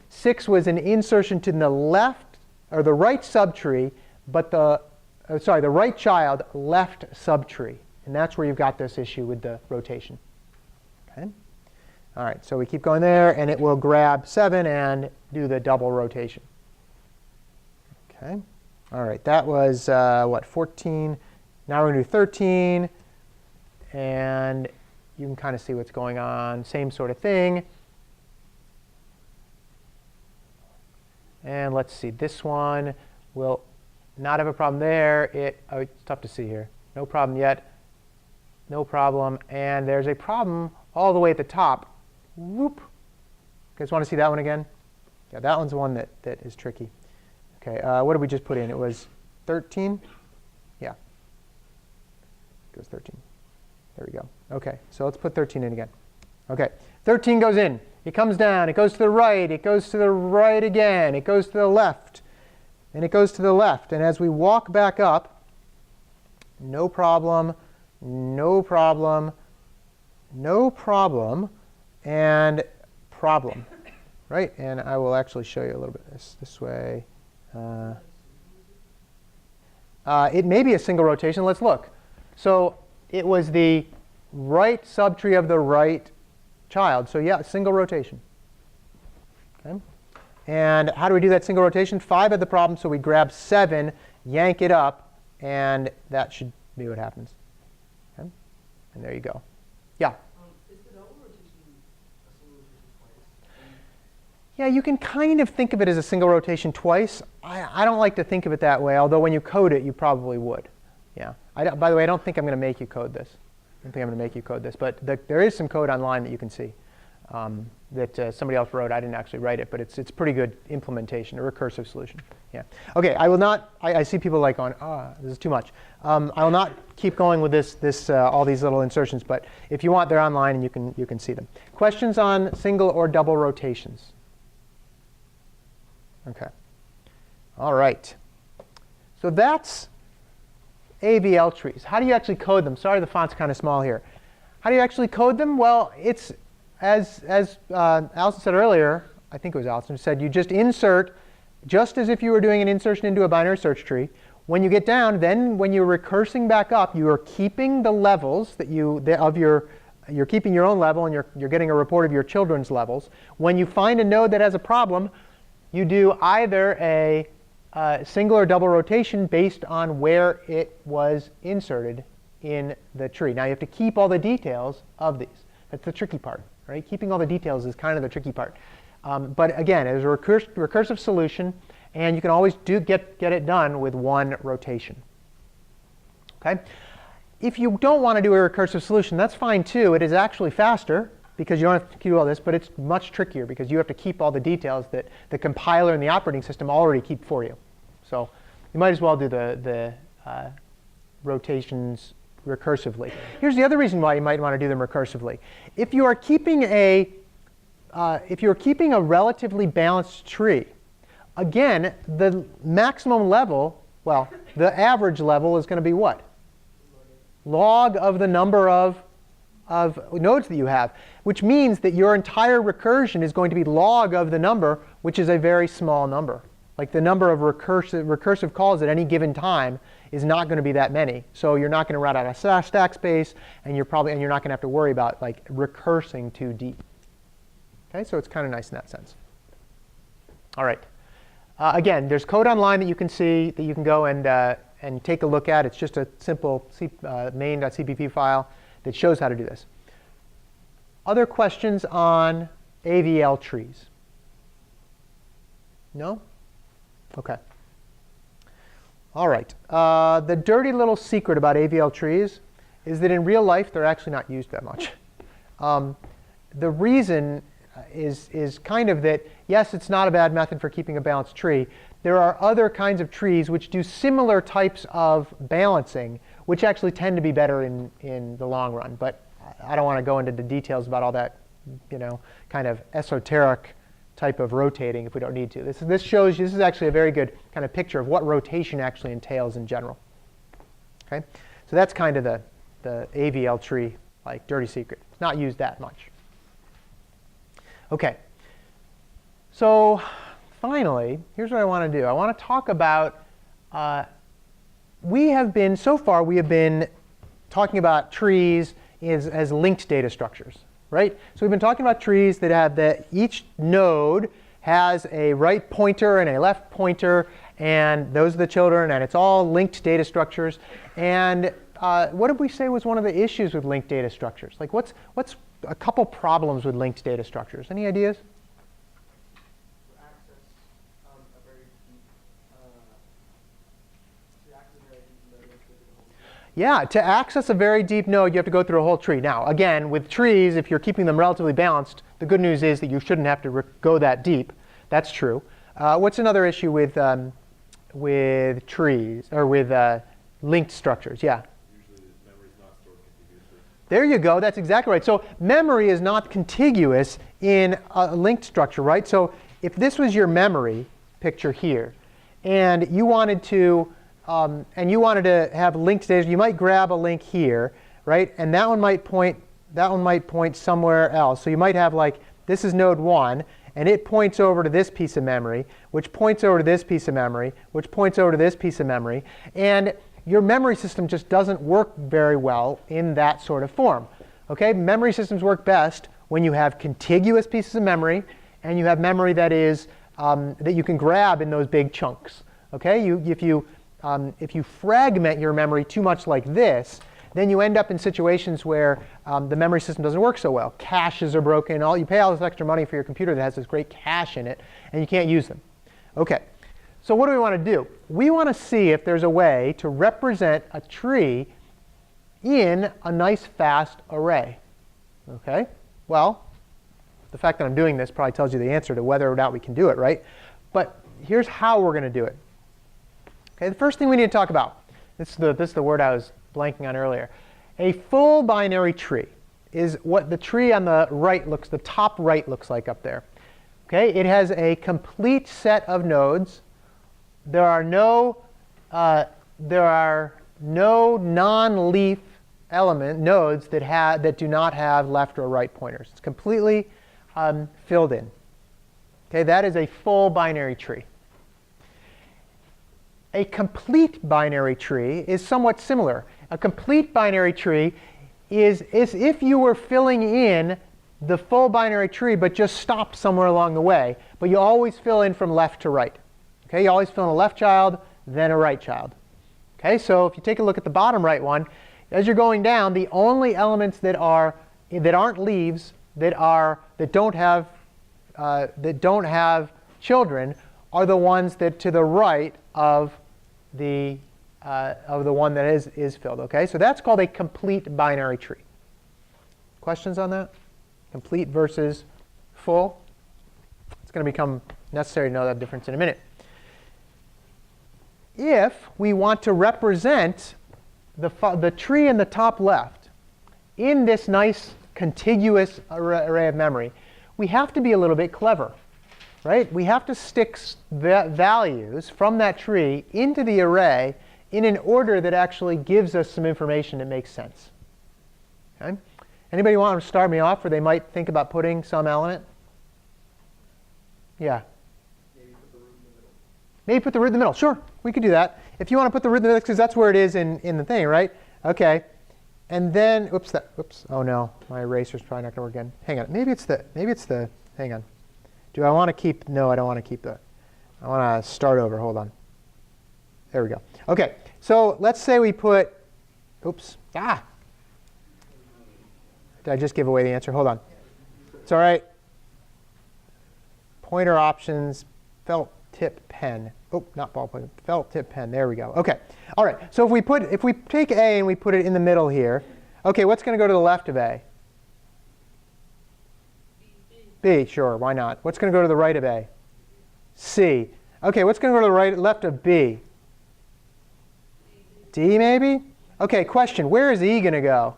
6 was an insertion to the left, or the right subtree, but the right child left subtree. And that's where you've got this issue with the rotation. Okay? All right, so we keep going there, and it will grab 7 and do the double rotation. Okay? All right, that was, 14. Now we're going to do 13. And you can kind of see what's going on. Same sort of thing. And let's see, this one will not have a problem there. It's tough to see here. No problem yet. No problem. And there's a problem all the way at the top. Whoop. You guys want to see that one again? Yeah, that one's the one that is tricky. OK, what did we just put in? It was 13? Yeah. It was 13. There we go. OK, so let's put 13 in again. OK, 13 goes in. It comes down. It goes to the right. It goes to the right again. It goes to the left. And it goes to the left. And as we walk back up, no problem, no problem, no problem, and problem. Right? And I will actually show you a little bit this way. It may be a single rotation. Let's look. So it was the right subtree of the right child. So yeah, single rotation. Okay. And how do we do that single rotation? 5 had the problem, so we grab 7, yank it up, and that should be what happens. Okay. And there you go. Yeah? Is the double rotation a single rotation twice? Yeah, you can kind of think of it as a single rotation twice. I don't like to think of it that way, although when you code it, you probably would. Yeah. By the way, I don't think I'm going to make you code this. I don't think I'm going to make you code this. But there is some code online that you can see that somebody else wrote. I didn't actually write it, but it's pretty good implementation, a recursive solution. Yeah. OK, I will not. I see people like going, this is too much. I will not keep going with all these little insertions. But if you want, they're online, and you can see them. Questions on single or double rotations? OK. All right. So that's AVL trees. How do you actually code them? Sorry, the font's kind of small here. How do you actually code them? Well, it's as Allison said earlier. I think it was Allison who said you just insert, just as if you were doing an insertion into a binary search tree. When you get down, then when you're recursing back up, you are keeping the levels that you're keeping your own level, and you're getting a report of your children's levels. When you find a node that has a problem, you do either a single or double rotation based on where it was inserted in the tree. Now you have to keep all the details of these. That's the tricky part, right? Keeping all the details is kind of the tricky part. But again, it is a recursive solution, and you can always get it done with one rotation. Okay? If you don't want to do a recursive solution, that's fine too. It is actually faster because you don't have to do all this, but it's much trickier because you have to keep all the details that the compiler and the operating system already keep for you. So you might as well do the rotations recursively. Here's the other reason why you might want to do them recursively. If you are keeping a relatively balanced tree, again, the maximum level, well, the average level is going to be what? Log of the number of nodes that you have, which means that your entire recursion is going to be log of the number, which is a very small number. Like the number of recursive calls at any given time is not going to be that many. So you're not going to run out of stack space, and you're not going to have to worry about like recursing too deep. Okay, so it's kind of nice in that sense. All right. Again, there's code online that you can see that you can go and take a look at. It's just a simple main.cpp file that shows how to do this. Other questions on AVL trees? No? OK. All right. The dirty little secret about AVL trees is that in real life, they're actually not used that much. The reason is kind of that, yes, it's not a bad method for keeping a balanced tree. There are other kinds of trees which do similar types of balancing, which actually tend to be better in the long run. But I don't want to go into the details about all that, kind of esoteric type of rotating if we don't need to. This shows you, this is actually a very good kind of picture of what rotation actually entails in general. Okay, so that's kind of the AVL tree, like dirty secret. It's not used that much. Okay, so finally, here's what I want to do. I want to talk about, so far we have been talking about trees as linked data structures, right? So we've been talking about trees that have each node has a right pointer and a left pointer, and those are the children, and it's all linked data structures. And what did we say was one of the issues with linked data structures? Like what's a couple problems with linked data structures? Any ideas? Yeah, to access a very deep node, you have to go through a whole tree. Now, again, with trees, if you're keeping them relatively balanced, the good news is that you shouldn't have to go that deep. That's true. What's another issue with trees, or with linked structures? Yeah? Usually memory is not stored contiguously. There you go. That's exactly right. So memory is not contiguous in a linked structure, right? So if this was your memory picture here, and you wanted to have linked data, you might grab a link here, right? And that one might point somewhere else. So you might have like, this is node 1, and it points over to this piece of memory, which points over to this piece of memory, which points over to this piece of memory. And your memory system just doesn't work very well in that sort of form. Okay? Memory systems work best when you have contiguous pieces of memory, and you have memory that is that you can grab in those big chunks. Okay? If you fragment your memory too much like this, then you end up in situations where the memory system doesn't work so well. Caches are broken. You pay all this extra money for your computer that has this great cache in it, and you can't use them. OK, so what do we want to do? We want to see if there's a way to represent a tree in a nice fast array. OK, well, the fact that I'm doing this probably tells you the answer to whether or not we can do it, right? But here's how we're going to do it. Okay, the first thing we need to talk about, this is the word I was blanking on earlier. A full binary tree is what the tree on the right the top right looks like up there. Okay, it has a complete set of nodes. There are no non-leaf nodes that do not have left or right pointers. It's completely filled in. Okay, that is a full binary tree. A complete binary tree is somewhat similar. A complete binary tree is if you were filling in the full binary tree but just stopped somewhere along the way. But you always fill in from left to right. Okay, you always fill in a left child, then a right child. Okay, so if you take a look at the bottom right one, as you're going down, the only elements that are that aren't leaves that don't have children are the ones that to the right of the one that is filled. Okay, so that's called a complete binary tree. Questions on that? Complete versus full. It's going to become necessary to know that difference in a minute. If we want to represent the tree in the top left in this nice contiguous array of memory, we have to be a little bit clever, right? We have to stick values from that tree into the array in an order that actually gives us some information that makes sense. Okay? Anybody want to start me off where they might think about putting some element? Yeah. Maybe put the root in the middle. Sure, we could do that. If you want to put the root in the middle, because that's where it is in the thing, right? OK. And then, oops, oh no, my eraser's probably not going to work again. Hang on, maybe it's the, hang on. Do I want to keep, no, I don't want to keep that. I want to start over, hold on. There we go. OK, so let's say we put, oops, did I just give away the answer? Hold on. It's all right. Pointer options, felt tip pen. Oh, not ballpoint, felt tip pen. There we go. OK. All right. So if we take A and we put it in the middle here, OK, what's going to go to the left of A? B, sure. Why not? What's going to go to the right of A? C. OK, what's going to go to the left of B? D, maybe? OK, question. Where is E going to go?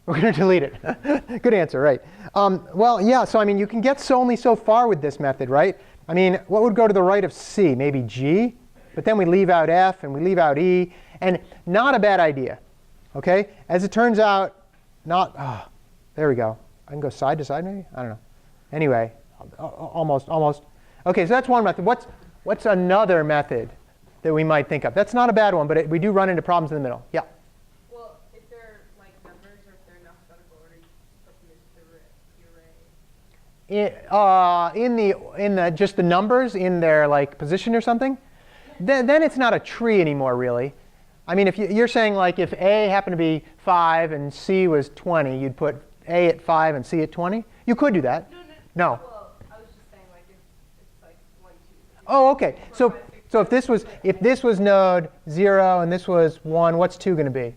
We're going to delete it. Good answer, right. Well, yeah, so I mean, you can get only so far with this method, right? I mean, what would go to the right of C? Maybe G? But then we leave out F and we leave out E. And not a bad idea, OK? As it turns out, not, there we go. I can go side to side, maybe? I don't know. Anyway, almost. OK, so that's one method. What's another method that we might think of? That's not a bad one, but we do run into problems in the middle. Yeah? Well, if they're like numbers or if they're in alphabetical order, you put them into the array. In the just the numbers in their like position or something, then it's not a tree anymore, really. I mean, if you're saying like if A happened to be 5 and C was 20, you'd put A at 5 and C at 20. You could do that. No. Well, I was just saying like if it's like 1, 2. Oh, OK. So if this was node 0 and this was 1, what's 2 going to be?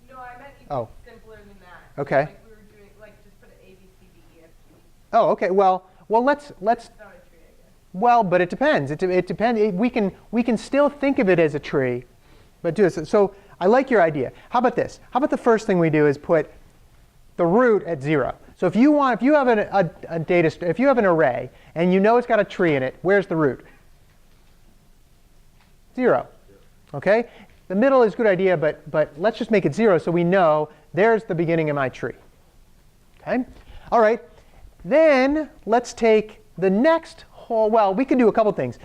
No, I meant even simpler than that. OK. Like we were doing like just put an A, B, C, D, E, F, G. Oh, OK. Well, let's. It's not a tree, I guess. Well, but it depends. It depends. We can still think of it as a tree, but do this. So I like your idea. How about this? How about the first thing we do is put the root at 0. So if you have if you have an array and you know it's got a tree in it, where's the root? 0. OK? The middle is a good idea, but let's just make it 0 so we know there's the beginning of my tree. OK? All right. Then let's take the next whole. Well, we can do a couple things.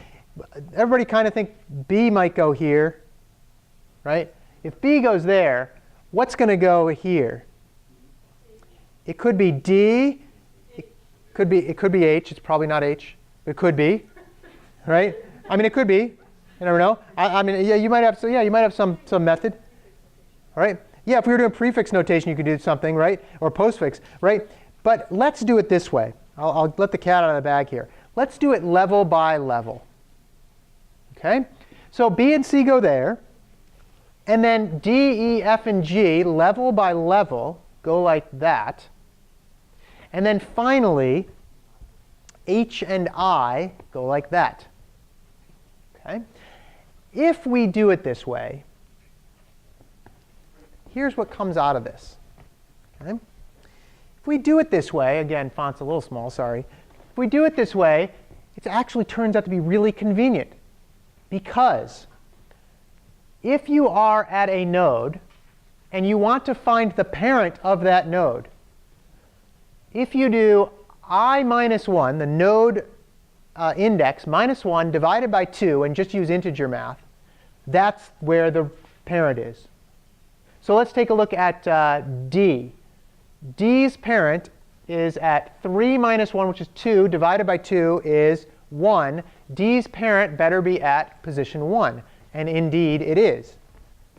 Everybody kind of think B might go here, right? If B goes there, what's going to go here? It could be D. It could be H. It's probably not H. It could be, right? I mean, it could be. You never know. I mean, yeah, you might have. So yeah, you might have some method. All right. Yeah, if we were doing prefix notation, you could do something, right? Or postfix, right? But let's do it this way. I'll let the cat out of the bag here. Let's do it level by level. OK? So B and C go there. And then D, E, F, and G, level by level, go like that. And then finally, H and I go like that. OK? If we do it this way, here's what comes out of this. Okay? If we do it this way, again, font's a little small, sorry. If we do it this way, it actually turns out to be really convenient. Because if you are at a node and you want to find the parent of that node, if you do I minus 1, the node index minus 1 divided by 2, and just use integer math, that's where the parent is. So let's take a look at D. D's parent is at 3 minus 1, which is 2, divided by 2 is 1. D's parent better be at position 1. And indeed, it is.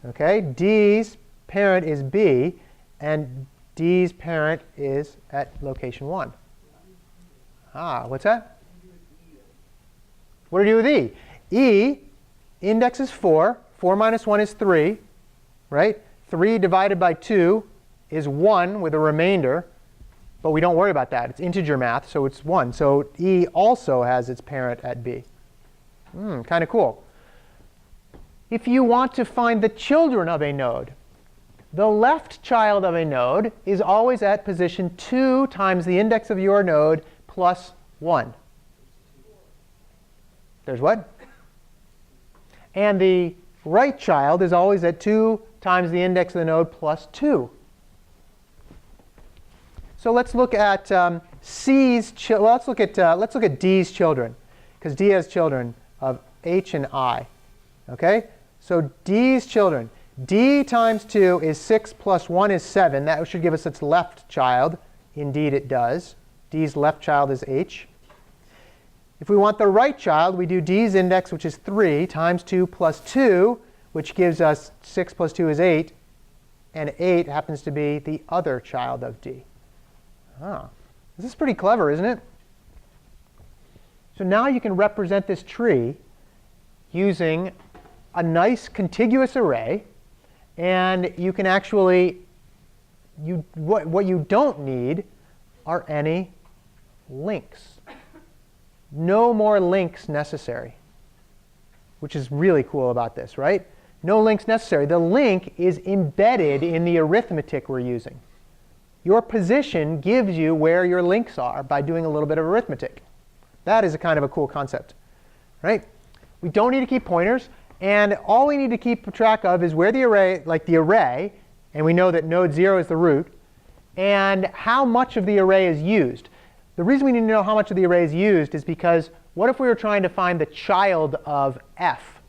OK? D's parent is B, and D's parent is at location 1. What's that? What do we do with E? E, index is 4. 4 minus 1 is 3, right? 3 divided by 2 is 1 with a remainder. But we don't worry about that. It's integer math, so it's 1. So E also has its parent at B. Kind of cool. If you want to find the children of a node, the left child of a node is always at position 2 times the index of your node plus 1. There's what? And the right child is always at 2 times the index of the node plus 2. So let's look at let's look at D's children, because D has children of H and I. Okay? So D's children. D times 2 is 6 plus 1 is 7. That should give us its left child. Indeed, it does. D's left child is H. If we want the right child, we do D's index, which is 3, times 2 plus 2, which gives us 6 plus 2 is 8. And 8 happens to be the other child of D. This is pretty clever, isn't it? So now you can represent this tree using a nice contiguous array. And you can actually, what you don't need are any links. No more links necessary, which is really cool about this, right? No links necessary. The link is embedded in the arithmetic we're using. Your position gives you where your links are by doing a little bit of arithmetic. That is a kind of a cool concept, right? We don't need to keep pointers. And all we need to keep track of is where the array, and we know that node 0 is the root, and how much of the array is used. The reason we need to know how much of the array is used is because what if we were trying to find the child of F?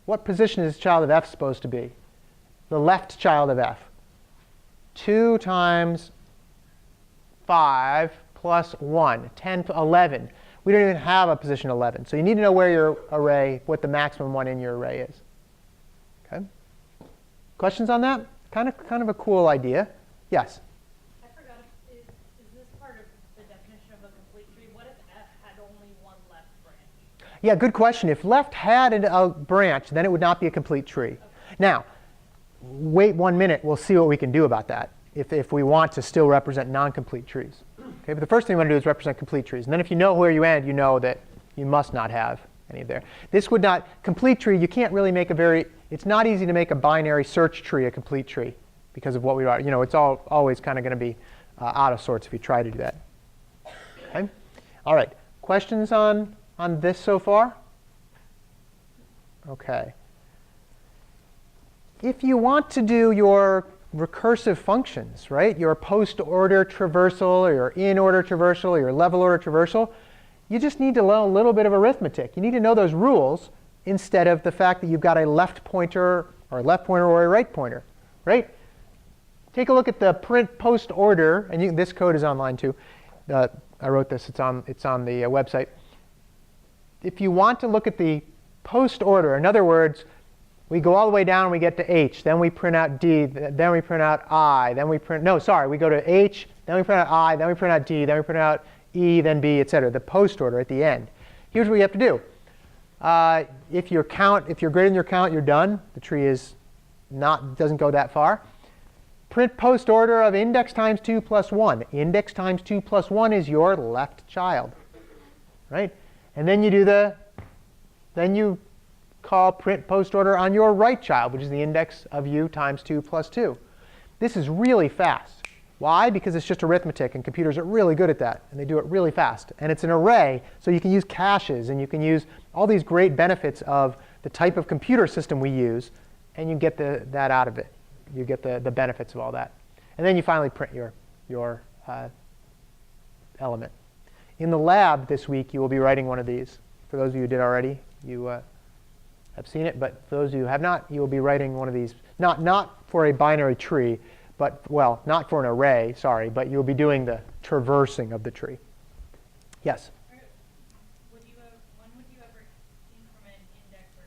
What position is the child of F supposed to be? The left child of F. 2 times 5 plus 1, 10, 11. We don't even have a position 11. So you need to know where your array, what the maximum one in your array is. Okay? Questions on that? Kind of a cool idea. Yes? I forgot, is this part of the definition of a complete tree? What if F had only one left branch? Yeah, good question. If left had a branch, then it would not be a complete tree. Okay. Now, wait 1 minute. We'll see what we can do about that if we want to still represent non-complete trees. Okay, but the first thing we want to do is represent complete trees. And then if you know where you end, you know that you must not have any there. This would not, complete tree, you can't really make it's not easy to make a binary search tree a complete tree because of what we are. It's always kind of going to be out of sorts if you try to do that. Okay? All right, questions on this so far? Okay. If you want to do your recursive functions, right? Your post-order traversal, or your in-order traversal, or your level-order traversal, you just need to learn a little bit of arithmetic. You need to know those rules instead of the fact that you've got a left pointer or a right pointer, right? Take a look at the print post-order, and this code is online too. I wrote this. It's on the website. If you want to look at the post-order, in other words, we go all the way down and we get to H. Then we print out D. Then we print out I. Then we print, no, sorry, we go to H. Then we print out I. Then we print out D. Then we print out E, then B, et cetera. The post order at the end. Here's what you have to do. If you're greater than your count, you're done. The tree doesn't go that far. Print post order of index times 2 plus 1. Index times 2 plus 1 is your left child, right? And then you call print post order on your right child, which is the index of u times 2 plus 2. This is really fast. Why? Because it's just arithmetic, and computers are really good at that, and they do it really fast. And it's an array, so you can use caches, and you can use all these great benefits of the type of computer system we use, and you get that out of it. You get the benefits of all that. And then you finally print your element. In the lab this week, you will be writing one of these. For those of you who did already, you have seen it. But for those of you who have not, you will be writing one of these. Not for a binary tree, but, well, not for an array, sorry, but you'll be doing the traversing of the tree. Yes? When would you ever increment, index, or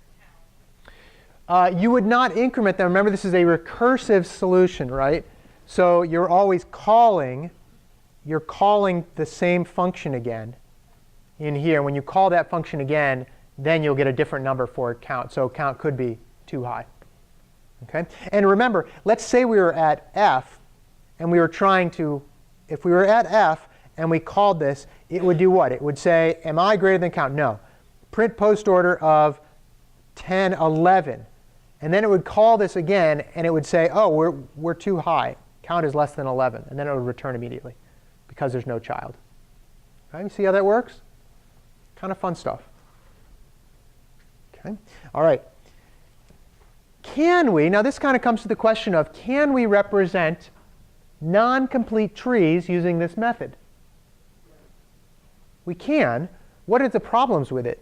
You would not increment them. Remember, this is a recursive solution, right? So you're always calling the same function again in here. When you call that function again, then you'll get a different number for count. So count could be too high. Okay? And remember, let's say we were at f, and we were trying to, if we were at f and we called this, it would do what? It would say, am I greater than count? No. Print post order of 10, 11. And then it would call this again, and it would say, oh, we're too high. Count is less than 11. And then it would return immediately because there's no child. Okay, you see how that works? Kind of fun stuff. Okay, all right. Can we, now this kind of comes to the question of, can we represent non-complete trees using this method? We can. What are the problems with it?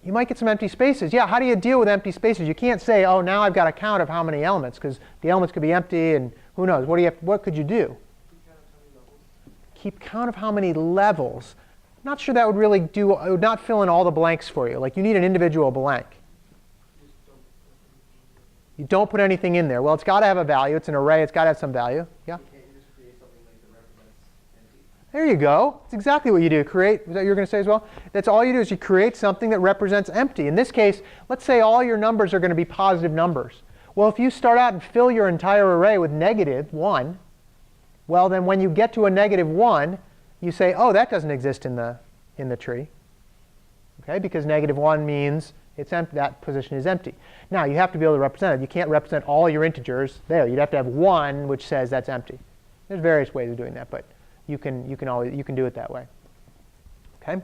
You might get some empty spaces. Yeah, how do you deal with empty spaces? You can't say, oh, now I've got a count of how many elements, because the elements could be empty, and who knows? What could you do? Keep count of how many levels. I'm not sure that would really do, it would not fill in all the blanks for you. Like, you need an individual blank. You don't put anything in there. Well, it's got to have a value. It's an array. It's got to have some value. Yeah? There you go. That's exactly what you do. Create, is that what you were going to say as well? That's all you do is you create something that represents empty. In this case, let's say all your numbers are going to be positive numbers. Well, if you start out and fill your entire array with -1, well, then when you get to a -1, you say, oh, that doesn't exist in the tree. Okay, because -1 means it's empty, that position is empty. Now, you have to be able to represent it. You can't represent all your integers there. You'd have to have 1 which says that's empty. There's various ways of doing that, but you can do it that way. Okay?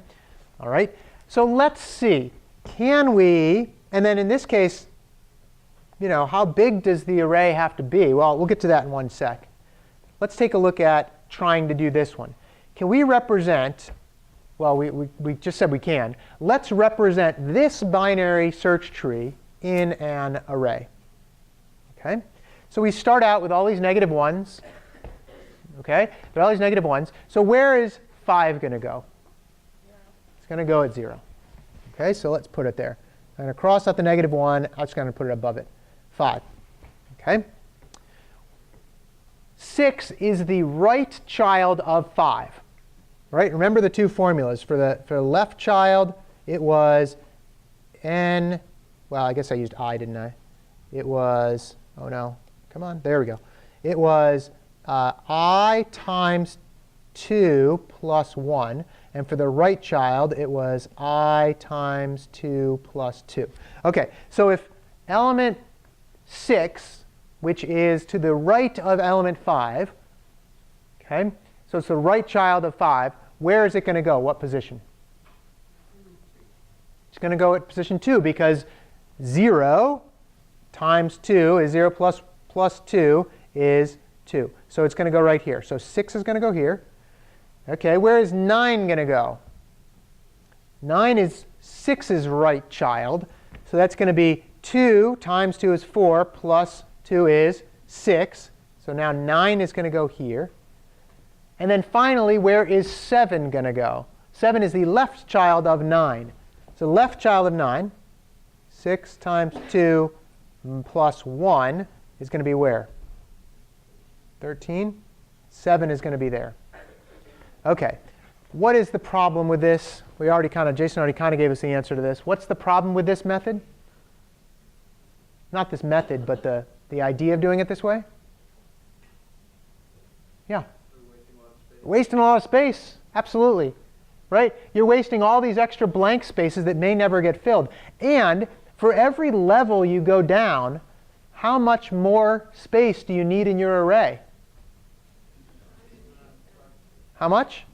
All right. So let's see. Can we, and then in this case, how big does the array have to be? Well, we'll get to that in one sec. Let's take a look at trying to do this one. Can we represent, well, we just said we can. Let's represent this binary search tree in an array. Okay? So we start out with all these -1s. Okay? There are all these -1s. So where is 5 going to go? It's going to go at 0. Okay? So let's put it there. I'm going to cross out the -1. I'm just going to put it above it. 5. Okay? 6 is the right child of 5. Right? Remember the two formulas. For the left child, it was n. Well, I guess I used I, didn't I? It was, oh no, come on, there we go. It was I times 2 plus 1. And for the right child, it was I times 2 plus 2. OK, so if element 6, which is to the right of element 5, OK, so it's the right child of 5, where is it going to go? What position? It's going to go at position 2, because 0 times 2 is 0 plus 2 is 2. So it's going to go right here. So 6 is going to go here. OK, where is 9 going to go? 9 is 6's right child. So that's going to be 2 times 2 is 4 plus 2 is 6. So now 9 is going to go here. And then finally, where is 7 going to go? 7 is the left child of 9. So left child of 9, 6 times 2 plus 1 is going to be where? 13. 7 is going to be there. OK. What is the problem with this? Jason already kind of gave us the answer to this. What's the problem with this method? Not this method, but the idea of doing it this way? Yeah. Wasting a lot of space. Absolutely. Right? You're wasting all these extra blank spaces that may never get filled. And for every level you go down, how much more space do you need in your array? How much?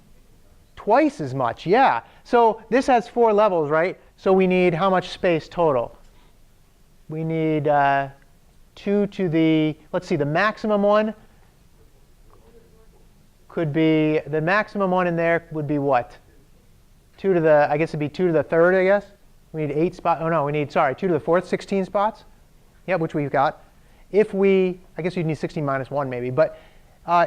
Twice as much, yeah. So this has 4 levels, right? So we need how much space total? We need 2 to the, let's see, the maximum one could be, the maximum one in there would be what? 2 to the, I guess it'd be 2 to the 3rd, I guess. We need 8 spots. Oh no, we need, sorry, 2 to the 4th, 16 spots. Yeah, which we've got. If we, I guess you'd need 16 minus 1 maybe. But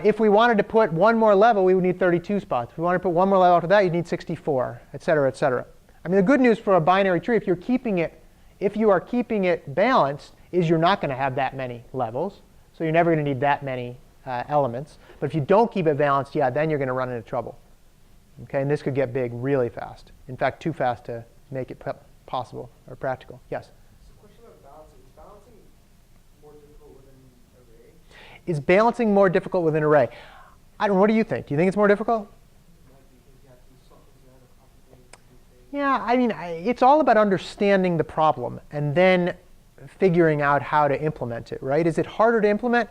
if we wanted to put one more level, we would need 32 spots. If we wanted to put one more level after that, you'd need 64, et cetera, et cetera. I mean, the good news for a binary tree, if you're keeping it if you are keeping it balanced, is you're not going to have that many levels. So you're never going to need that many elements. But if you don't keep it balanced, yeah, then you're going to run into trouble. Okay, and this could get big really fast. In fact, too fast to make it possible or practical. Yes? So question about balancing. Is balancing more difficult with an array? Is balancing more difficult with an array? I don't know, what do you think? Do you think it's more difficult? Yeah, I mean, it's all about understanding the problem and then figuring out how to implement it, right? Is it harder to implement?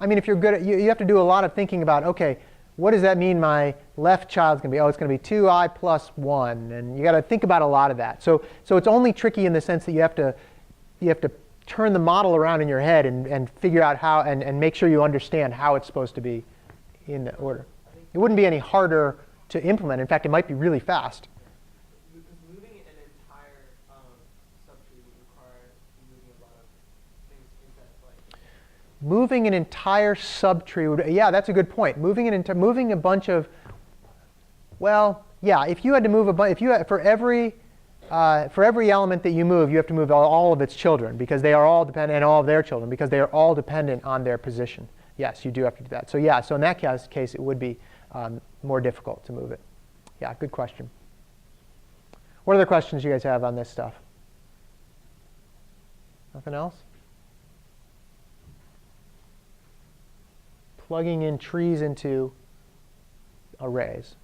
I mean, if you're good at, you have to do a lot of thinking about, OK, what does that mean my left child's going to be? Oh, it's going to be 2i plus 1. And you got to think about a lot of that. So it's only tricky in the sense that you have to turn the model around in your head and figure out how and make sure you understand how it's supposed to be in the order. It wouldn't be any harder to implement. In fact, it might be really fast. Because moving an entire subtree would require moving a lot of things into like. Moving an entire subtree would, yeah, that's a good point. Moving a bunch of, well, yeah, if you had to move a bunch, for every element that you move, you have to move all of its children because they are all dependent, and all of their children because they are all dependent on their position. Yes, you do have to do that. So yeah, so in that case, it would be more difficult to move it. Yeah, good question. What other questions you guys have on this stuff? Nothing else? Plugging in trees into arrays.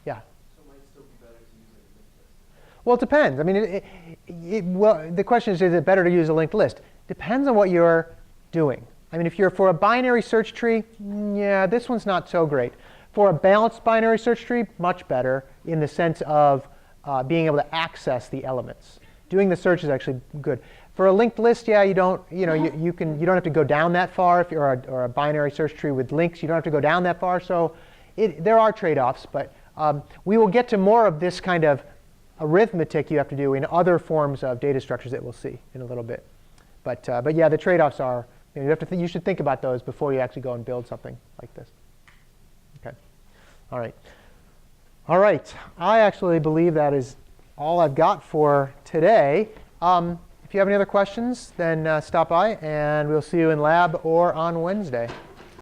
Yeah? So it might still be better to use a linked list. Well, it depends. I mean, well, the question is it better to use a linked list? Depends on what you're doing. I mean, if you're for a binary search tree, yeah, this one's not so great. For a balanced binary search tree, much better in the sense of being able to access the elements. Doing the search is actually good. For a linked list, yeah, you don't have to go down that far. If you're a binary search tree with links, you don't have to go down that far. So there are trade-offs, but we will get to more of this kind of arithmetic you have to do in other forms of data structures that we'll see in a little bit. But yeah, the trade-offs are, you should think about those before you actually go and build something like this. Okay. All right. All right. I actually believe that is all I've got for today. If you have any other questions, then stop by, and we'll see you in lab or on Wednesday.